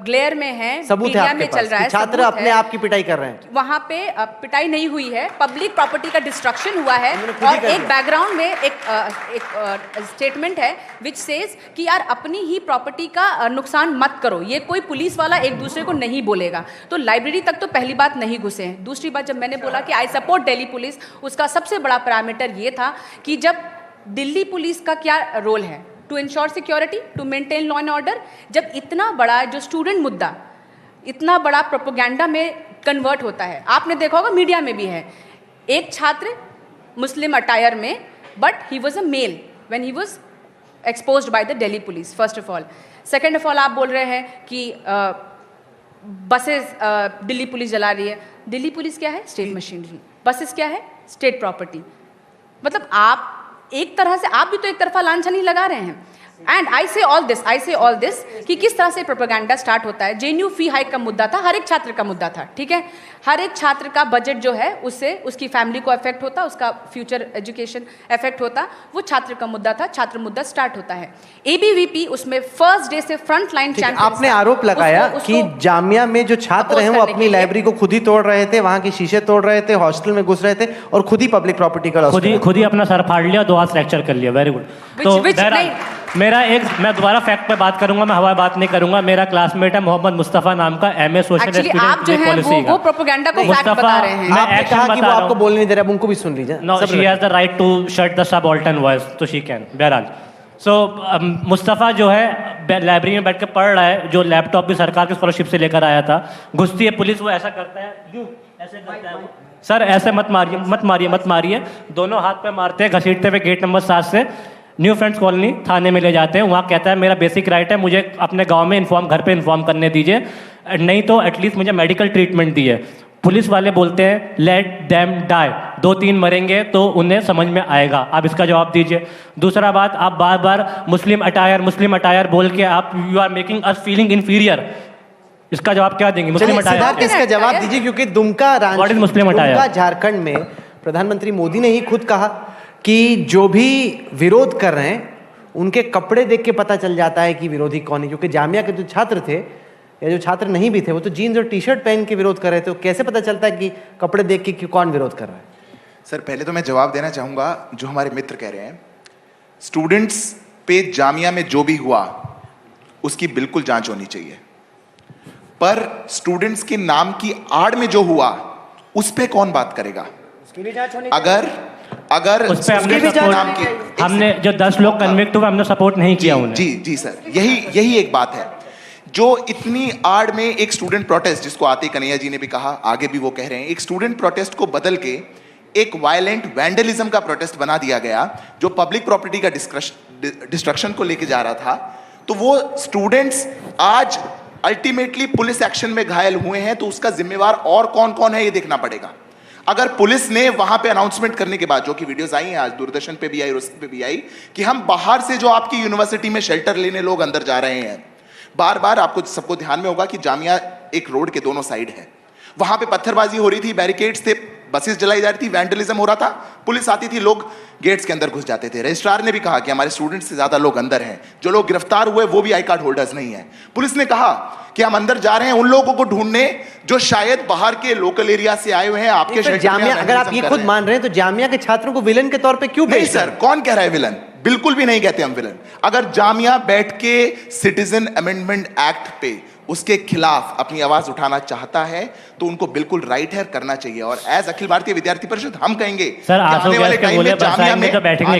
ग्लेयर में है, सबूत है आपके चल रहा है, छात्र अपने आप की पिटाई कर रहे हैं। वहां पे पिटाई नहीं हुई है, पब्लिक प्रॉपर्टी का डिस्ट्रक्शन हुआ है। और एक बैकग्राउंड में एक स्टेटमेंट है विच सेज कि यार अपनी ही प्रॉपर्टी का नुकसान मत करो। ये कोई पुलिस वाला एक दूसरे को नहीं बोलेगा। तो लाइब्रेरी तक तो पहली बात नहीं घुसे हैं। दूसरी बात, जब मैंने बोला कि आई सपोर्ट दिल्ली पुलिस, उसका सबसे बड़ा पैरामीटर ये था कि जब दिल्ली पुलिस का क्या रोल है, to ensure security, to maintain law and order. जब इतना बड़ा जो स्टूडेंट मुद्दा इतना बड़ा प्रोपेगेंडा में कन्वर्ट होता है, आपने देखा होगा मीडिया में भी है, एक छात्र मुस्लिम अटायर में, but he was a male when he was exposed by the Delhi police, first of all. Second of all, आप बोल रहे हैं कि बसेस दिल्ली पुलिस जला रही है। दिल्ली पुलिस क्या है? State machinery. बसेस क्या है? State property. मतलब आप एक तरह से, आप भी तो एक तरफा लांछन ही लगा रहे हैं। एंड आई से ऑल दिस कि किस तरह से प्रोपेगेंडा स्टार्ट होता है। जेएनयू फी हाइक का मुद्दा था, हर एक छात्र का मुद्दा था, ठीक है। हर एक छात्र का बजट जो है उससे उसकी फैमिली को अफेक्ट होता, उसका फ्यूचर एजुकेशन अफेक्ट होता, वो छात्र का मुद्दा था, छात्र मुद्दा स्टार्ट होता है। एबीवीपी उसमें फर्स्ट डे से फ्रंट लाइन चैंपियन। आपने आरोप लगाया कि जामिया में जो छात्र हैं वो अपनी लाइब्रेरी को खुद ही तोड़ रहे थे, वहां के शीशे तोड़ रहे थे, हॉस्टल में घुस रहे थे और खुद ही पब्लिक प्रॉपर्टी का खुद ही अपना सर फाड़ लिया, 2 हाथ फ्रैक्चर कर लिया। Very good. तो मैं दोबारा फैक्ट पे बात करूंगा, मैं हवा बात नहीं करूंगा। मेरा क्लासमेट है मोहम्मद मुस्तफा नाम का, एमए सोशल स्टूडेंट आप जो है वो प्रोपेगेंडा को फैक्ट बता रहे हैं। आपने कहा कि वो आपको बोलने नहीं दे रहा, उनको भी सुन लीजिए। No, she has the right to shut the subaltern voice, तो शी कैन। बहरहाल सो मुस्तफ़ा जो है लाइब्रेरी में बैठ के पढ़ रहा है, जो लैपटॉप भी सरकार की स्कॉलरशिप से लेकर आया था। घुसती है पुलिस, वो ऐसा करता है, यूं ऐसे करता है, सर ऐसे मत मारिए। दोनों हाथ पे मारते हैं, घसीटते हुए गेट नंबर 7 से न्यू फ्रेंड्स कॉलोनी थाने में ले जाते हैं। वहाँ कहता है मेरा बेसिक राइट है, मुझे अपने गांव में घर पे इन्फॉर्म करने दीजिए, नहीं तो एटलीस्ट मुझे मेडिकल ट्रीटमेंट दिए। पुलिस वाले बोलते हैं लेट देम डाई, 2-3 मरेंगे तो उन्हें समझ में आएगा। आप इसका जवाब दीजिए। दूसरा बात, आप बार बार मुस्लिम अटायर बोल के आप you are making us feeling inferior. इसका जवाब क्या देंगे? मुस्लिम अटायर इसका जवाब दीजिए, क्योंकि दुमका झारखंड में प्रधानमंत्री मोदी ने ही खुद कहा कि जो भी विरोध कर रहे हैं उनके कपड़े देख के पता चल जाता है कि विरोधी कौन है। क्योंकि जामिया के जो छात्र थे या जो छात्र नहीं भी थे वो तो जीन्स और टी शर्ट पहन के विरोध कर रहे थे, तो कैसे पता चलता है कि कपड़े देख के कि कौन विरोध कर रहा है? सर पहले तो मैं जवाब देना चाहूंगा जो हमारे मित्र कह रहे हैं, स्टूडेंट्स पे जामिया में जो भी हुआ उसकी बिल्कुल जांच होनी चाहिए, पर स्टूडेंट्स के नाम की आड़ में जो हुआ उस पे कौन बात करेगा? उसकी भी जांच होनी अगर उस पे हमने जो 10 लोग कन्विक्ट हुए हमने सपोर्ट नहीं किया उन्हें। जी सर, यही एक बात है जो इतनी आड़ में एक स्टूडेंट प्रोटेस्ट, जिसको आते कन्हैया जी ने भी कहा, आगे भी वो कह रहे हैं, एक स्टूडेंट प्रोटेस्ट को बदल के एक वायलेंट वैंडलिज्म का प्रोटेस्ट बना दिया गया जो पब्लिक प्रॉपर्टी का डिस्ट्रक्शन को लेके जा रहा था। तो वो स्टूडेंट्स आज अल्टीमेटली पुलिस एक्शन में घायल हुए हैं, तो उसका जिम्मेवार और कौन कौन है ये देखना पड़ेगा। अगर पुलिस ने वहां पे अनाउंसमेंट करने के बाद, जो कि वीडियोस आई हैं आज दूरदर्शन पे भी आई और उस पे भी आई, कि हम बाहर से जो आपकी यूनिवर्सिटी में शेल्टर लेने लोग अंदर जा रहे हैं, बार बार आपको सबको ध्यान में होगा कि जामिया एक रोड के दोनों साइड है, वहां पे पत्थरबाजी हो रही थी, बैरिकेड्स थे, बसेस जलाई जा रही थी, वैंडलिज्म हो रहा था, पुलिस आती थी, लोग गेट्स के अंदर घुस जाते थे। रजिस्ट्रार ने भी कहा कि हमारे स्टूडेंट्स से ज्यादा लोग अंदर हैं, जो लोग गिरफ्तार हुए वो भी आई कार्ड होल्डर्स नहीं है। पुलिस ने कहा कि हम अंदर जा रहे हैं उन लोगों को ढूंढने जो शायद बाहर के लोकल एरिया से आए हुए हैं आपके जामिया। अगर आप ये खुद मान रहे हैं तो जामिया के छात्रों को विलन के तौर पे क्यों? नहीं सर, कौन कह रहा है विलन? बिल्कुल भी नहीं कहते हम विलन। अगर जामिया बैठ के सिटीजन अमेंडमेंट एक्ट पे उसके खिलाफ अपनी आवाज उठाना चाहता है तो उनको बिल्कुल राइट है, करना चाहिए। और एज अखिल भारतीय विद्यार्थी परिषद हम कहेंगे आने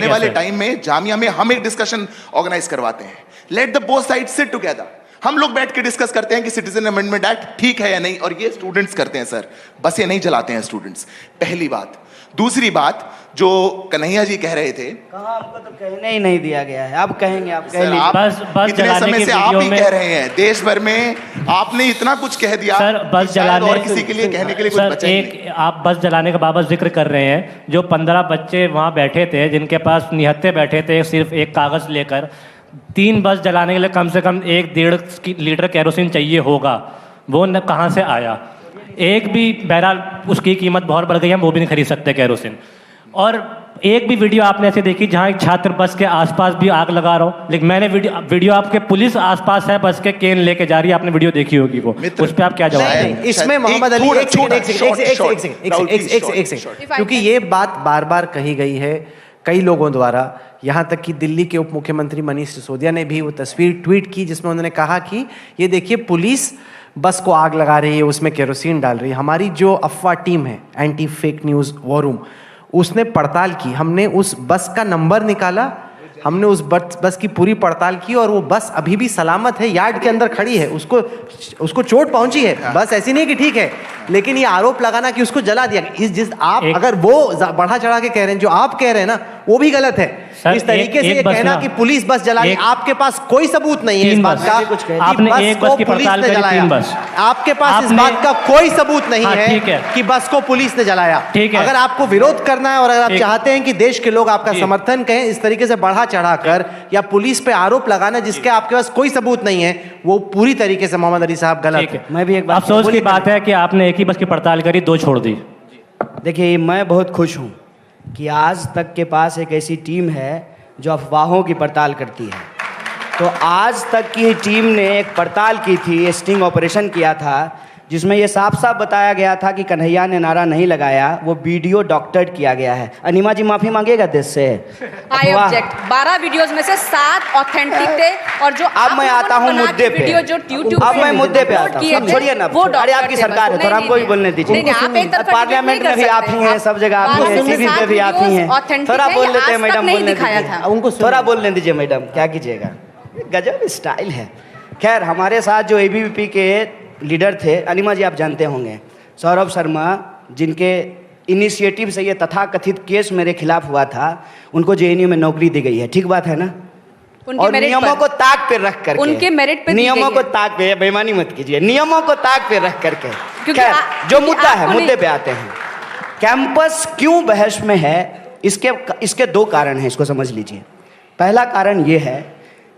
वाले टाइम में जामिया में हम एक डिस्कशन ऑर्गेनाइज करवाते हैं। Let the both side sit together, हम लोग बैठ के डिस्कस करते हैं कि सिटीजन अमेंडमेंट एक्ट ठीक है या नहीं, और ये स्टूडेंट्स करते हैं सर, बस ये नहीं जलाते हैं स्टूडेंट्स, पहली बात। दूसरी बात जो कन्हैया जी कह रहे थे, कहाँ हमको तो कहने ही नहीं दिया गया है, आप कहेंगे, आप कह लीजिए। बस इतने समय से आप ही कह रहे हैं, देश भर में आपने इतना कुछ कह दिया सर, बस जलाने और किसी के लिए कहने के लिए कुछ बचा ही नहीं। आप बस जलाने का बाबत जिक्र कर रहे हैं, जो 15 बच्चे वहाँ बैठे थे जिनके पास निहत्थे बैठे थे सिर्फ एक कागज लेकर, 3 बस जलाने के लिए कम से कम 1-1.5 लीटर केरोसिन चाहिए होगा, वो न कहाँ से आया? एक भी, बहरहाल उसकी कीमत बहुत बढ़ गई है, हम वो भी नहीं खरीद सकते केरोसिन। और एक भी वीडियो आपने ऐसे देखी जहां एक छात्र बस के आसपास भी आग लगा रहा हो? लेकिन मैंने वीडियो आपके पुलिस आसपास है, बस के केन लेके जा रही है, आपने वीडियो देखी होगी वो, उस पर आप क्या जवाब देंगे? इसमें मोहम्मद अली एक सेकंड, क्योंकि ये बात बार बार कही गई है कई लोगों द्वारा, यहाँ तक कि दिल्ली के उप मुख्यमंत्री मनीष सिसोदिया ने भी वो तस्वीर ट्वीट की जिसमें उन्होंने कहा कि ये देखिए पुलिस बस को आग लगा रही है, उसमें केरोसिन डाल रही है। हमारी जो अफवाह टीम है, anti fake news war room, उसने पड़ताल की, हमने उस बस का नंबर निकाला, हमने उस बस की पूरी पड़ताल की और वो बस अभी भी सलामत है, यार्ड के अंदर खड़ी है, उसको चोट पहुंची है, बस ऐसी नहीं कि ठीक है। लेकिन ये आरोप लगाना कि उसको जला दिया, आप अगर वो बढ़ा चढ़ा के कह रहे हैं, जो आप कह रहे हैं ना, वो भी गलत है। सर, इस तरीके से एक ये बस कहना ना- कि पुलिस बस जलाई, एक- आपके पास कोई सबूत नहीं है इस तीन बात बस। का कुछ कह- कि आपने एक बस को की पुलिस पड़ताल ने करी, जलाया। 3 बस। आपके पास इस आपने- बात का कोई सबूत नहीं हाँ, ठीक है है। कि बस को पुलिस ने जलाया। ठीक है। अगर आपको विरोध करना है और अगर आप एक- चाहते हैं कि देश के लोग आपका जी। समर्थन करें इस तरीके से बढ़ा चढ़ाकर या पुलिस पे आरोप लगाना जिसके आपके पास कोई सबूत नहीं है, वो पूरी तरीके से मोहम्मद अली साहब गलत ठीक है। है। मैं भी एक बात अफसोस की बोलिए, बात है कि आपने एक ही बस की पड़ताल करी, 2 छोड़ दी। देखिए, मैं बहुत खुश हूँ कि आज तक के पास एक ऐसी टीम है जो अफवाहों की पड़ताल करती है। तो आज तक की टीम ने एक पड़ताल की थी, स्टिंग ऑपरेशन किया था, जिसमें ये साफ साफ बताया गया था कि कन्हैया ने नारा नहीं लगाया, वो वीडियो डॉक्टर्ड किया गया है। अनिमा जी माफी मांगेगा देश से? आई अफवाह। ऑब्जेक्ट। 12 वीडियोस में से 7 ऑथेंटिक थे और जो अब मैं आता हूँ मुद्दे पे। वीडियो जो YouTube अब मैं मुद्दे पे आता हूँ। किए सब थे, छोड़िए ना, वो अरे आपकी सरकार है, थोड़ा हमको भी बोलने दीजिए। नहीं, आप एक तरफा पार्लियामेंट में भी आप ही हैं, सब जगह आप ही हैं, टीवी पे भी आप ही हैं। थोड़ा बोल लेते हैं मैडम, बोलने दिखाया दीजिए। था। उनको थोड़ा बोलने दीजिए मैडम, क्या कीजिएगा, गजब स्टाइल है। खैर, हमारे साथ जो एबीवीपी के लीडर थे, अनिमा जी आप जानते होंगे, सौरभ शर्मा, जिनके इनिशिएटिव से ये तथाकथित केस मेरे खिलाफ हुआ था, उनको जेएनयू में नौकरी दी गई है। ठीक बात है ना? उनके और मेरिट नियमों पर। को ताक पे रख करके, उनके मेरिट पे दी नियमों गई को है। ताक पे, बेईमानी मत कीजिए, नियमों को ताक पे रख करके। क्योंकि खैर, जो क्योंकि मुद्दा है, आपको मुद्दे नहीं- पे आते हैं। कैंपस क्यों बहस में है, इसके 2 कारण हैं, इसको समझ लीजिए। पहला कारण ये है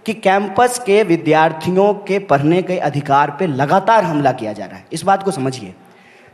कि कैंपस के विद्यार्थियों के पढ़ने के अधिकार पे लगातार हमला किया जा रहा है। इस बात को समझिए।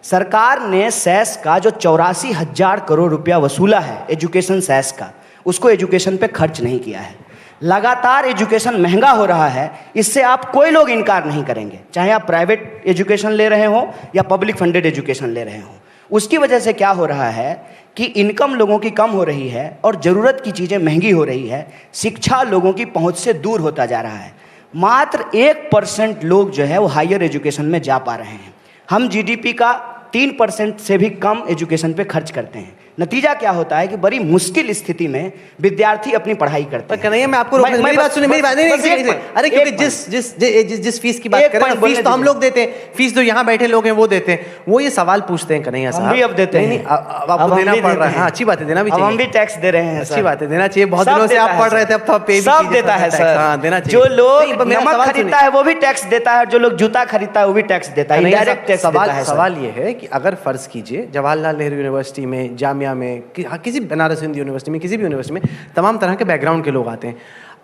सरकार ने सेस का जो 84,000 करोड़ रुपया वसूला है, एजुकेशन सेस का, उसको एजुकेशन पे खर्च नहीं किया है। लगातार एजुकेशन महंगा हो रहा है, इससे आप कोई लोग इनकार नहीं करेंगे, चाहे आप प्राइवेट एजुकेशन ले रहे हो या पब्लिक फंडेड एजुकेशन ले रहे हो। उसकी वजह से क्या हो रहा है कि इनकम लोगों की कम हो रही है और ज़रूरत की चीज़ें महंगी हो रही है, शिक्षा लोगों की पहुंच से दूर होता जा रहा है। मात्र 1% लोग जो है वो हायर एजुकेशन में जा पा रहे हैं। हम जीडीपी का 3% से भी कम एजुकेशन पे खर्च करते हैं। नतीजा क्या होता है कि बड़ी मुश्किल स्थिति में विद्यार्थी अपनी पढ़ाई करते पर हैं। कन्हैया, मैं आपको रोकने, मेरी बात सुनिए, मेरी बात नहीं, बस एक नहीं, पॉइंट, अरे क्योंकि एक जिस फीस की बात एक करें ना, पॉइंट बोलने फीस तो हम दीजिए। लोग देते हैं, फीस तो यहाँ बैठे लोग हैं वो देते हैं। वो ये सवाल पूछते हैं कन्हैया साहब, हम भी अब देते नहीं, हैं। नहीं, अब अब आपको हम देना भी पड़ देते रहा है। हैं। हाँ, अच्छी बात है, देना भी अब हम चाहिए। भी टैक्स दे रहे हैं अच्छी सर। बात है, देना चाहिए। बहुत सब दिनों से देता आप है पढ़ रहे सर। थे, अब तो आप पे भी सब कीजिए देता है टैक्स। सर। हाँ, देना जो चाहिए। लोग नहीं, पर मेरा नमक सवाल खरीदता सुनिए। है वो भी टैक्स देता है, जो लोग जूता खरीदता है वो भी टैक्स देता है, नहीं, इनडायरेक्ट टैक्स देता है सर। सवाल ये है कि अगर फर्ज कीजिए जवाहरलाल नेहरू यूनिवर्सिटी में, जामिया में, किसी बनारस हिंदू यूनिवर्सिटी में, किसी भी यूनिवर्सिटी में तमाम तरह के बैकग्राउंड के लोग आते हैं।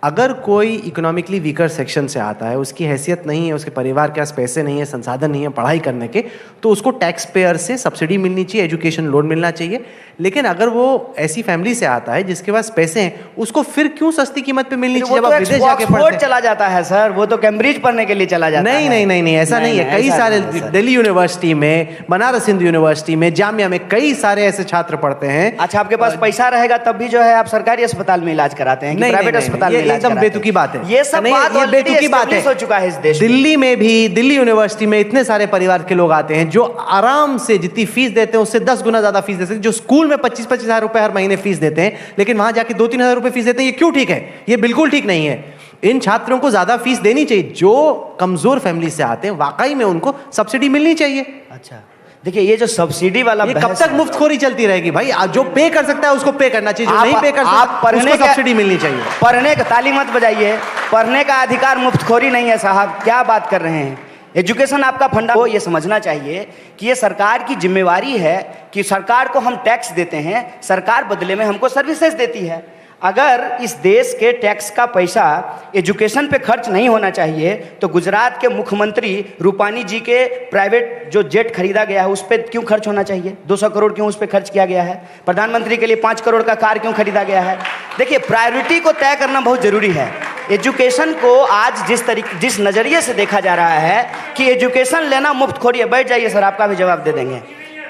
अगर कोई इकोनॉमिकली वीकर सेक्शन से आता है, उसकी हैसियत नहीं है, उसके परिवार के पास पैसे नहीं है, संसाधन नहीं है पढ़ाई करने के, तो उसको टैक्स पेयर से सब्सिडी मिलनी चाहिए, एजुकेशन लोन मिलना चाहिए। लेकिन अगर वो ऐसी फैमिली से आता है जिसके पास पैसे हैं, उसको फिर क्यों सस्ती कीमत पे मिलनी चाहिए? वो जब तो आप विदेश जाके ऑक्सफोर्ड पढ़ते हैं। चला जाता है सर, वो तो कैम्ब्रिज पढ़ने के लिए चला जाता है। नहीं नहीं नहीं नहीं, ऐसा नहीं है। कई ऐसा सारे नहीं है, सर। दिल्ली यूनिवर्सिटी में, बनारस हिंदू यूनिवर्सिटी में, जामिया में कई सारे ऐसे छात्र पढ़ते हैं। अच्छा, आपके पास पैसा रहेगा तब भी जो है आप सरकारी अस्पताल में इलाज कराते हैं कि नहीं, प्राइवेट नहीं, नहीं, अस्पताल ये में इलाज एकदम कराते हैं? बेतुकी बात है। ये सब नहीं, बात ये already बेतुकी बात है। establish हो चुका है इस देश में। दिल्ली में भी, दिल्ली यूनिवर्सिटी में इतने सारे परिवार के लोग आते हैं जो आराम से जितनी फीस देते हैं उससे 10 गुना ज्यादा फीस देते हैं। जो स्कूल में 25-25 हजार रुपए हर महीने फीस देते हैं, लेकिन वहां जाके 2-3 हजार रुपए फीस देते हैं। ये क्यों ठीक है? ये बिल्कुल ठीक नहीं है। इन छात्रों को ज्यादा फीस देनी चाहिए। जो कमजोर फैमिली से आते हैं, वाकई में उनको सब्सिडी मिलनी चाहिए। अच्छा, देखिए ये जो सब्सिडी वाला ये कब बहस तक है, मुफ्तखोरी चलती रहेगी भाई? जो पे कर सकता है उसको पे करना चाहिए, जो नहीं पे कर आप सकता पढ़ने उसको का सब्सिडी मिलनी चाहिए। पढ़ने का, ताली मत बजाइए, पढ़ने का अधिकार मुफ्तखोरी नहीं है साहब, क्या बात कर रहे हैं? एजुकेशन आपका फंडा को ये समझना चाहिए कि ये सरकार की जिम्मेवारी है कि सरकार को हम टैक्स देते हैं, सरकार बदले में हमको सर्विसेज देती है। अगर इस देश के टैक्स का पैसा एजुकेशन पे खर्च नहीं होना चाहिए तो गुजरात के मुख्यमंत्री रूपानी जी के प्राइवेट जो जेट खरीदा गया है उस पर क्यों खर्च होना चाहिए? 200 करोड़ क्यों उस पर खर्च किया गया है? प्रधानमंत्री के लिए 5 करोड़ का कार क्यों खरीदा गया है? देखिए, प्रायोरिटी को तय करना बहुत जरूरी है। एजुकेशन को आज जिस नज़रिए से देखा जा रहा है कि एजुकेशन लेना मुफ्तखोरी है। बैठ जाइए सर, आपका भी जवाब दे देंगे।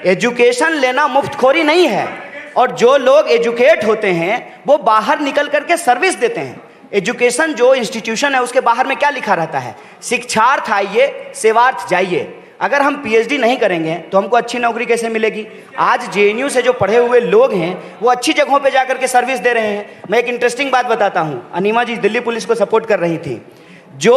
एजुकेशन लेना मुफ्तखोरी नहीं है, और जो लोग एजुकेट होते हैं वो बाहर निकल करके सर्विस देते हैं। एजुकेशन जो इंस्टीट्यूशन है उसके बाहर में क्या लिखा रहता है? शिक्षार्थ आइए, सेवार्थ जाइए। अगर हम पीएचडी नहीं करेंगे तो हमको अच्छी नौकरी कैसे मिलेगी? आज जेएनयू से जो पढ़े हुए लोग हैं वो अच्छी जगहों पे जाकर के सर्विस दे रहे हैं। मैं एक इंटरेस्टिंग बात बताता हूँ। अनिमा जी दिल्ली पुलिस को सपोर्ट कर रही थी। जो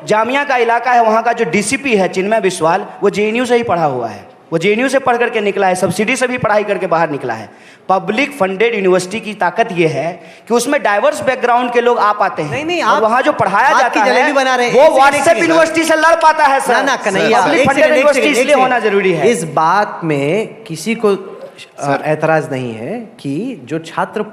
जामिया का इलाका है वहाँ का जो डीसीपी है चिन्मय बिस्वाल, वो जेएनयू से ही पढ़ा हुआ है। वो जेएनयू से पढ़ करके निकला है, सब्सिडी से भी पढ़ाई करके बाहर निकला है। पब्लिक फंडेड यूनिवर्सिटी की ताकत ये है कि उसमें डाइवर्स बैकग्राउंड के लोग आ पाते हैं। नहीं, और वहाँ जो पढ़ाया आप जाता की जलेबी है बना रहे हैं। वो एक सेकंड, व्हाट्सएप यूनिवर्सिटी से लड़ पाता है सर। ना कन्हैया, पब्लिक फंडेड यूनिवर्सिटी इसलिए होना जरूरी है। इस बात में किसी को ऐतराज नहीं है कि जो छात्र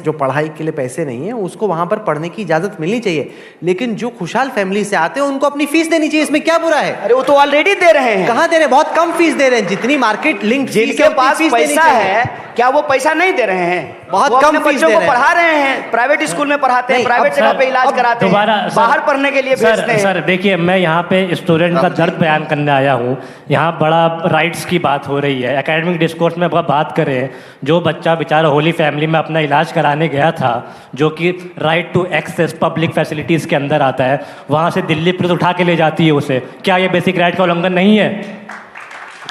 जो पढ़ाई के लिए पैसे नहीं है उसको वहां पर पढ़ने की इजाजत मिलनी चाहिए, लेकिन जो खुशहाल फैमिली से आते हैं उनको अपनी फीस देनी चाहिए। इसमें क्या बुरा है? अरे वो तो ऑलरेडी दे रहे हैं। कहाँ दे रहे हैं? बहुत कम फीस दे रहे हैं, जितनी मार्केट लिंक जिनके पास पैसा है क्या वो पैसा नहीं दे रहे हैं? बहुत वो कम अपने फीस बच्चों दे को रहे हैं। पढ़ा रहे हैं, प्राइवेट स्कूल में पढ़ाते हैं, प्राइवेट जगह पे इलाज कराते हैं, बाहर पढ़ने के लिए भेजते हैं। सर देखिए, मैं यहाँ पे स्टूडेंट का दर्द बयान करने आया हूँ। यहाँ बड़ा राइट्स की बात हो रही है, एकेडमिक डिस्कोर्स में बात करें। जो बच्चा बेचारा होली फैमिली में अपना इलाज कराने गया था, जो कि right to access public facilities के अंदर आता है, वहाँ से दिल्ली पुलिस उठा के ले जाती है उसे। क्या ये बेसिक राइट का उल्लंघन नहीं है?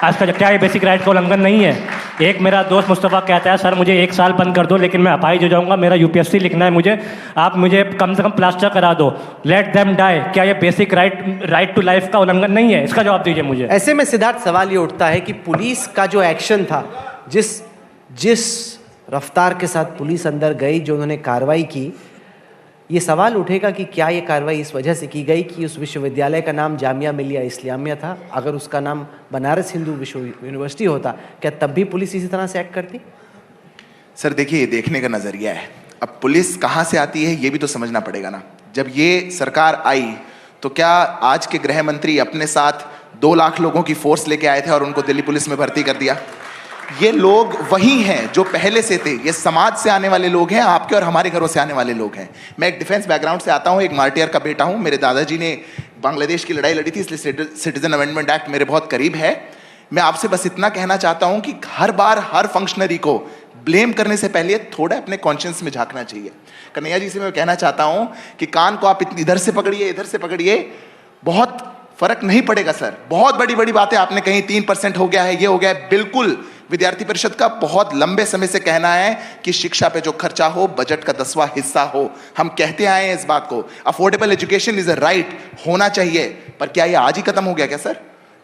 आज का क्या ये बेसिक राइट का उल्लंघन नहीं है? एक मेरा दोस्त मुस्तफ़ा कहता है, सर मुझे 1 साल बंद कर दो, लेकिन मैं अपाहिज हो जाऊंगा, मेरा यूपीएससी लिखना है मुझे, आप मुझे कम से कम प्लास्टर करा दो, लेट देम डाई। क्या ये बेसिक राइट टू लाइफ का उल्लंघन नहीं है? इसका जवाब दीजिए मुझे। ऐसे में सिद्धार्थ सवाल ये उठता है कि पुलिस का जो एक्शन था, जिस रफ्तार के साथ पुलिस अंदर गई, जो उन्होंने कार्रवाई की, ये सवाल उठेगा कि क्या ये कार्रवाई इस वजह से की गई कि उस विश्वविद्यालय का नाम जामिया मिलिया इस्लामिया था? अगर उसका नाम बनारस हिंदू विश्व यूनिवर्सिटी होता, क्या तब भी पुलिस इसी तरह से एक्ट करती? सर देखिए, ये देखने का नजरिया है। अब पुलिस कहाँ से आती है ये भी तो समझना पड़ेगा ना। जब ये सरकार आई तो क्या आज के गृह मंत्री अपने साथ 2 लाख लोगों की फोर्स लेके आए थे और उनको दिल्ली पुलिस में भर्ती कर दिया? ये लोग वही हैं जो पहले से थे। ये समाज से आने वाले लोग हैं, आपके और हमारे घरों से आने वाले लोग हैं। मैं एक डिफेंस बैकग्राउंड से आता हूँ, एक मार्टियर का बेटा हूँ। मेरे दादाजी ने बांग्लादेश की लड़ाई लड़ी थी, इसलिए सिटीजन अमेंडमेंट एक्ट मेरे बहुत करीब है। मैं आपसे बस इतना कहना चाहता हूँ कि हर बार हर फंक्शनरी को ब्लेम करने से पहले थोड़ा अपने कॉन्शियंस में झांकना चाहिए। कन्हैया जी से मैं कहना चाहता हूँ कि कान को आप इधर से पकड़िए, इधर से पकड़िए, बहुत फर्क नहीं पड़ेगा सर। बहुत बड़ी बड़ी बातें आपने कही, 3% हो गया है, ये हो गया है। बिल्कुल, विद्यार्थी परिषद का बहुत लंबे समय से कहना है कि शिक्षा पे जो खर्चा हो बजट का 10वां हिस्सा हो। हम कहते आए हैं इस बात को। Affordable education is a right, होना चाहिए। पर क्या ये आज ही खत्म हो गया क्या सर?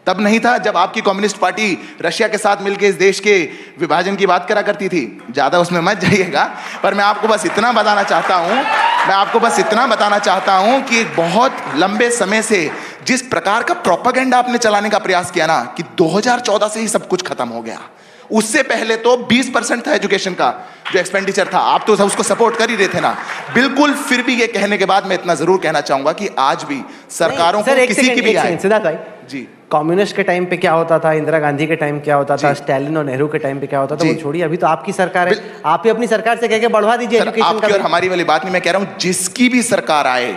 तब नहीं था जब आपकी कम्युनिस्ट पार्टी रशिया के साथ मिलकर इस देश के विभाजन की बात करा करती थी। ज्यादा उसमें मत जाइएगा, पर मैं आपको बस इतना बताना चाहता हूं कि एक बहुत लंबे समय से जिस प्रकार का प्रोपेगेंडा आपने चलाने का प्रयास किया ना, कि 2014 से ही सब कुछ खत्म हो गया। उससे पहले तो 20% था एजुकेशन का जो एक्सपेंडिचर था, आप तो उसको सपोर्ट कर ही रहे थे ना। बिल्कुल, फिर भी ये कहने के बाद मैं इतना जरूर कहना चाहूंगा कि आज भी सरकारों को किसी की भी आए। सिद्धार्थ भाई जी, कम्युनिस्ट के टाइम पे क्या होता था, इंदिरा गांधी के टाइम क्या होता था, स्टालिन और नेहरू के टाइम पे क्या होता था, वो छोड़िए। अभी तो आपकी सरकार है, आप ही अपनी सरकार से कह के बढ़वा दीजिए एजुकेशन आपकी का। और हमारी वाली बात नहीं, मैं कह रहा हूं जिसकी भी सरकार आए,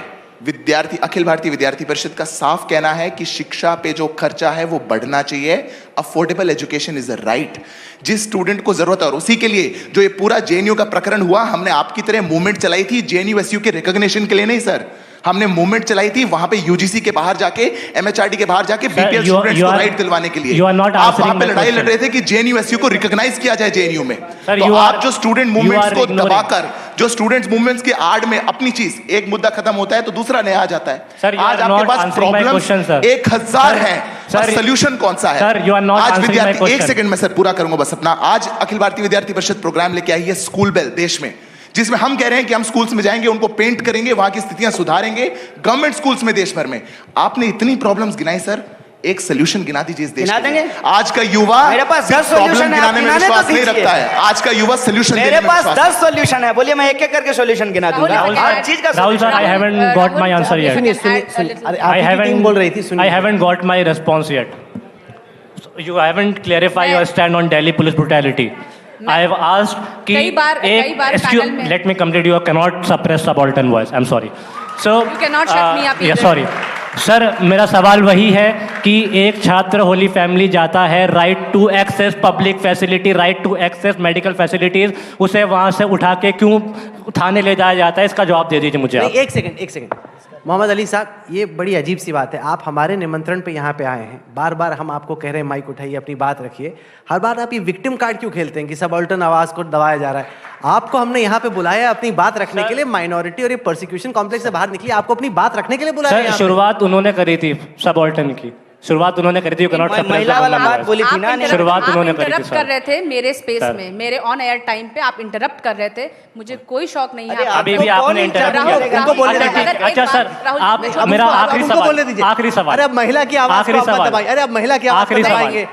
अखिल भारतीय विद्यार्थी परिषद का साफ कहना है कि शिक्षा पे जो खर्चा है वो बढ़ना चाहिए। Affordable education is a right, जिस स्टूडेंट को जरूरत है। और उसी के लिए जो ये पूरा जेएनयू का प्रकरण हुआ, हमने आपकी तरह मूवमेंट चलाई थी जेएनयू एसयू के रिकॉग्निशन के लिए नहीं सर, हमने मूवमेंट चलाई थी वहां पे यूजीसी के बाहर जाके, एमएचआरडी के बाहर जाके बीपीएल स्टूडेंट्स को राइट दिलवाने के लिए। आप वहां पे लड़ाई लड़ रहे थे कि जेएनयू एसयू को रिकॉग्नाइज किया जाए जेएनयू में। तो आप जो स्टूडेंट मूवमेंट्स को दबाकर, जो स्टूडेंट्स मूवमेंट्स के आड़ में अपनी चीज, एक मुद्दा खत्म होता है तो दूसरा नया आ जाता है। आज आपके पास प्रॉब्लम 1000 है, सोल्यूशन कौन सा है? आज विद्यार्थी, एक सेकंड में सर पूरा करूंगा बस अपना। आज अखिल भारतीय विद्यार्थी परिषद प्रोग्राम लेके आई है स्कूल बेल देश में, जिसमें हम कह रहे हैं कि हम स्कूल्स में जाएंगे, उनको पेंट करेंगे, वहां की स्थितियां सुधारेंगे, गवर्नमेंट स्कूल्स में देश भर में। आपने इतनी प्रॉब्लम्स गिनाई सर, एक सोल्यूशन गिना दीजिए इस देश के लिए। आज का युवा मेरे पास 10 प्रॉब्लम गिनाने में विश्वास नहीं रखता है। आज का युवा सोल्यूशन मेरे पास 10 सोल्यूशन है, बोलिए मैं एक एक करके सोल्यूशन गिना दूंगा। हर चीज का Rahul sir, I haven't got my answer yet. सुनिए, बोल रही थी, I haven't got my response yet. You haven't clarified your stand on Delhi police brutality. I have asked कि कई बार पैनल में let me complete. You cannot suppress subaltern voice. I'm sorry. So You cannot shut me up yeah, either. sorry. Sir, मेरा सवाल वही है कि एक छात्र होली फैमिली जाता है, right to access public facility, right to access medical facilities, उसे वहां से उठा के क्यों थाने ले जाया जाता है? इसका जवाब दे दीजिए मुझे आप। एक सेकंड मोहम्मद अली साहब, ये बड़ी अजीब सी बात है। आप हमारे निमंत्रण पे यहाँ पे आए हैं, बार बार हम आपको कह रहे हैं माइक उठाइए, अपनी बात रखिए। हर बार आप ये विक्टिम कार्ड क्यों खेलते हैं कि सबाल्टर्न आवाज को दबाया जा रहा है? आपको हमने यहाँ पे बुलाया अपनी बात रखने के लिए, माइनॉरिटी और ये परसिक्यूशन कॉम्प्लेक्स से बाहर निकलिए, आपको अपनी बात रखने के लिए बुलाया। शुरुआत उन्होंने करी थी सबाल्टर्न की, शुरुआत उन्होंने करी थी, महिला वाला बात बोली थी ना, शुरुआत उन्होंने करी थी। इंटरप्ट कर रहे थे मेरे स्पेस में, मेरे ऑन एयर टाइम पे आप इंटरप्ट कर रहे थे, मुझे कोई शौक नहीं है। अभी भी आपने इंटरप्ट किया। अच्छा सर, आप मेरा आखिरी सवाल, अरे अब महिला की आवाज आखिरी सवाल, अरे अब महिला की आवाज दबाएंगे,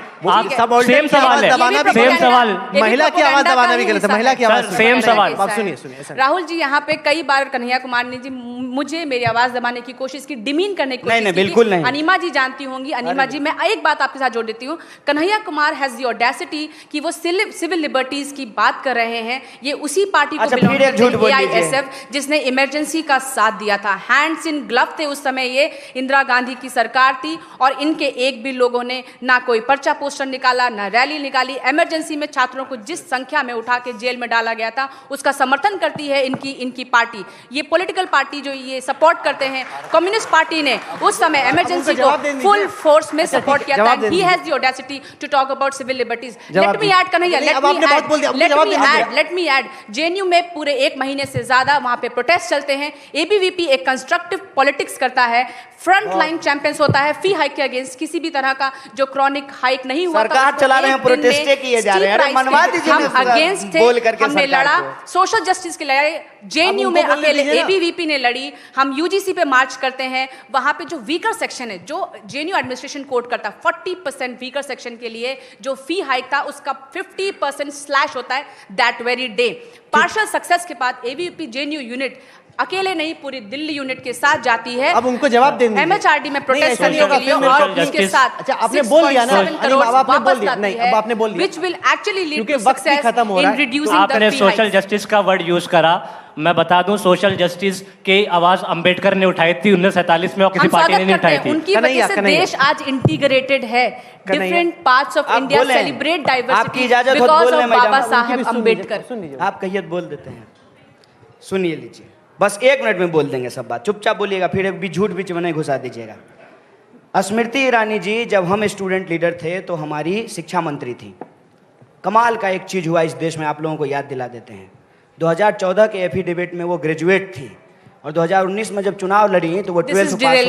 सेम सवाल है, सेम सवाल, महिला की आवाज दबाना भी गलत है, महिला की आवाज सेम सवाल। आप सुनिए राहुल जी, यहाँ पे कई बार कन्हैया कुमार ने जी मुझे मेरी आवाज दबाने की कोशिश की, डिमीन करने की कोशिश की। बिल्कुल नहीं। अनिमा जी जानती होंगी, अनिमा जी, मैं एक बात आपके साथ जोड़ देती हूँ, Kanhaiya Kumar has the audacity कि वो सिविल लिबर्टीज की बात कर रहे हैं। ये उसी पार्टी को बिलोंग करते हैं, AISF, जिसने इमरजेंसी का साथ दिया था। हैंड्स इन ग्लव थे उस समय, ये इंदिरा गांधी की सरकार थी और इनके एक भी लोगों ने ना कोई पर्चा पोस्टर निकाला, ना रैली निकाली। इमरजेंसी में छात्रों को जिस संख्या में उठा के जेल में डाला गया था, उसका समर्थन करती है इनकी पार्टी। ये पॉलिटिकल पार्टी जो ये सपोर्ट करते हैं, कम्युनिस्ट पार्टी ने उस समय इमरजेंसी को फुल फोर्स में सपोर्ट किया था। He has the audacity to talk about civil liberties. Let me add Kanhaiya, let me add JNU में पूरे 1 महीने से ज्यादा वहां पे प्रोटेस्ट चलते हैं। ABVP एक कंस्ट्रक्टिव पॉलिटिक्स करता है, फ्रंट लाइन चैंपियंस होता है फी हाइक के अगेंस्ट। किसी भी तरह का जो क्रॉनिक हाइक नहीं हुआ, सरकार चला रहे हैं, प्रोटेस्ट किए जा रहे हैं, अरे मनवा दीजिए, हम अगेंस्ट थे, हमने लड़ा, सोशल जस्टिस के लिए JNU में अकेले ABVP ने लड़ी। हम UGC पे मार्च करते हैं, वहां पे जो वीकर सेक्शन है, जो JNU एडमिनिस्ट्रेशन कोड करता है, 40% वीकर सेक्शन के लिए जो फी हाइक था उसका 50% स्लैश होता है that very day. Partial success के बाद ABVP JNU यूनिट अकेले नहीं, पूरी दिल्ली यूनिट के साथ जाती है। अब उनको जवाब देंगे, MHRD में प्रोटेस्ट करने के लिए और इसके साथ। अच्छा, आपने बोल दिया ना, अब आपने बोल दिया, नहीं अब आपने बोल दिया, which will actually lead क्योंकि to वक्त ही success खत्म हो रहा in है। reducing the आपने fee सोशल hikes। जस्टिस का वर्ड यूज करा। मैं बता दूं, सोशल जस्टिस की आवाज अंबेडकर ने उठाई थी 1947 में और किसी हम पार्टी ने स्वागत नहीं करते उठाई हैं, थी। उनकी वजह से देश आज इंटीग्रेटेड है। Different parts of India celebrate diversity आपकी इजाजत हो तो बिकॉज बोलने ऑफ में बाबा जाऊं। साहेब अंबेडकर। आप कहिए बोल देते हैं, सुनिए लीजिए, बस 1 मिनट में बोल देंगे सब बात, चुपचाप बोलिएगा, फिर एक भी झूठ बीच में नहीं घुसा दीजिएगा। स्मृति ईरानी जी जब हम स्टूडेंट लीडर थे तो हमारी शिक्षा मंत्री थी। कमाल का एक चीज हुआ इस देश में, आप लोगों को याद दिला देते हैं। 2014 के एफिडेविट में वो ग्रेजुएट थी और 2019 में जब चुनाव लड़ी तो वो 12th पास हो गई।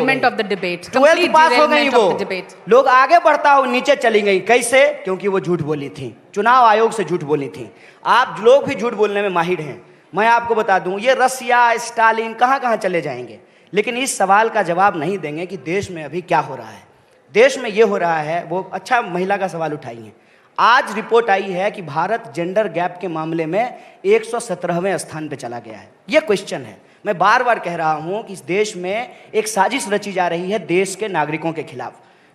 12th पास हो गई, वो लोग आगे बढ़ता हो नीचे चली गई। कैसे? क्योंकि वो झूठ बोली थी, चुनाव आयोग से झूठ बोली थी। आप लोग भी झूठ बोलने में माहिर हैं। मैं आपको बता दूं, ये रसिया, स्टालिन कहां कहां चले जाएंगे, लेकिन इस सवाल का जवाब नहीं देंगे कि देश में अभी क्या हो रहा है। देश में ये हो रहा है, वो अच्छा महिला का सवाल उठाइए। आज रिपोर्ट आई है कि भारत जेंडर गैप के मामले में 117वें स्थान पे चला गया है। ये क्वेश्चन है। मैं बार बार कह रहा हूं कि इस देश में एक साजिश रची जा रही है देश के नागरिकों के खिलाफ।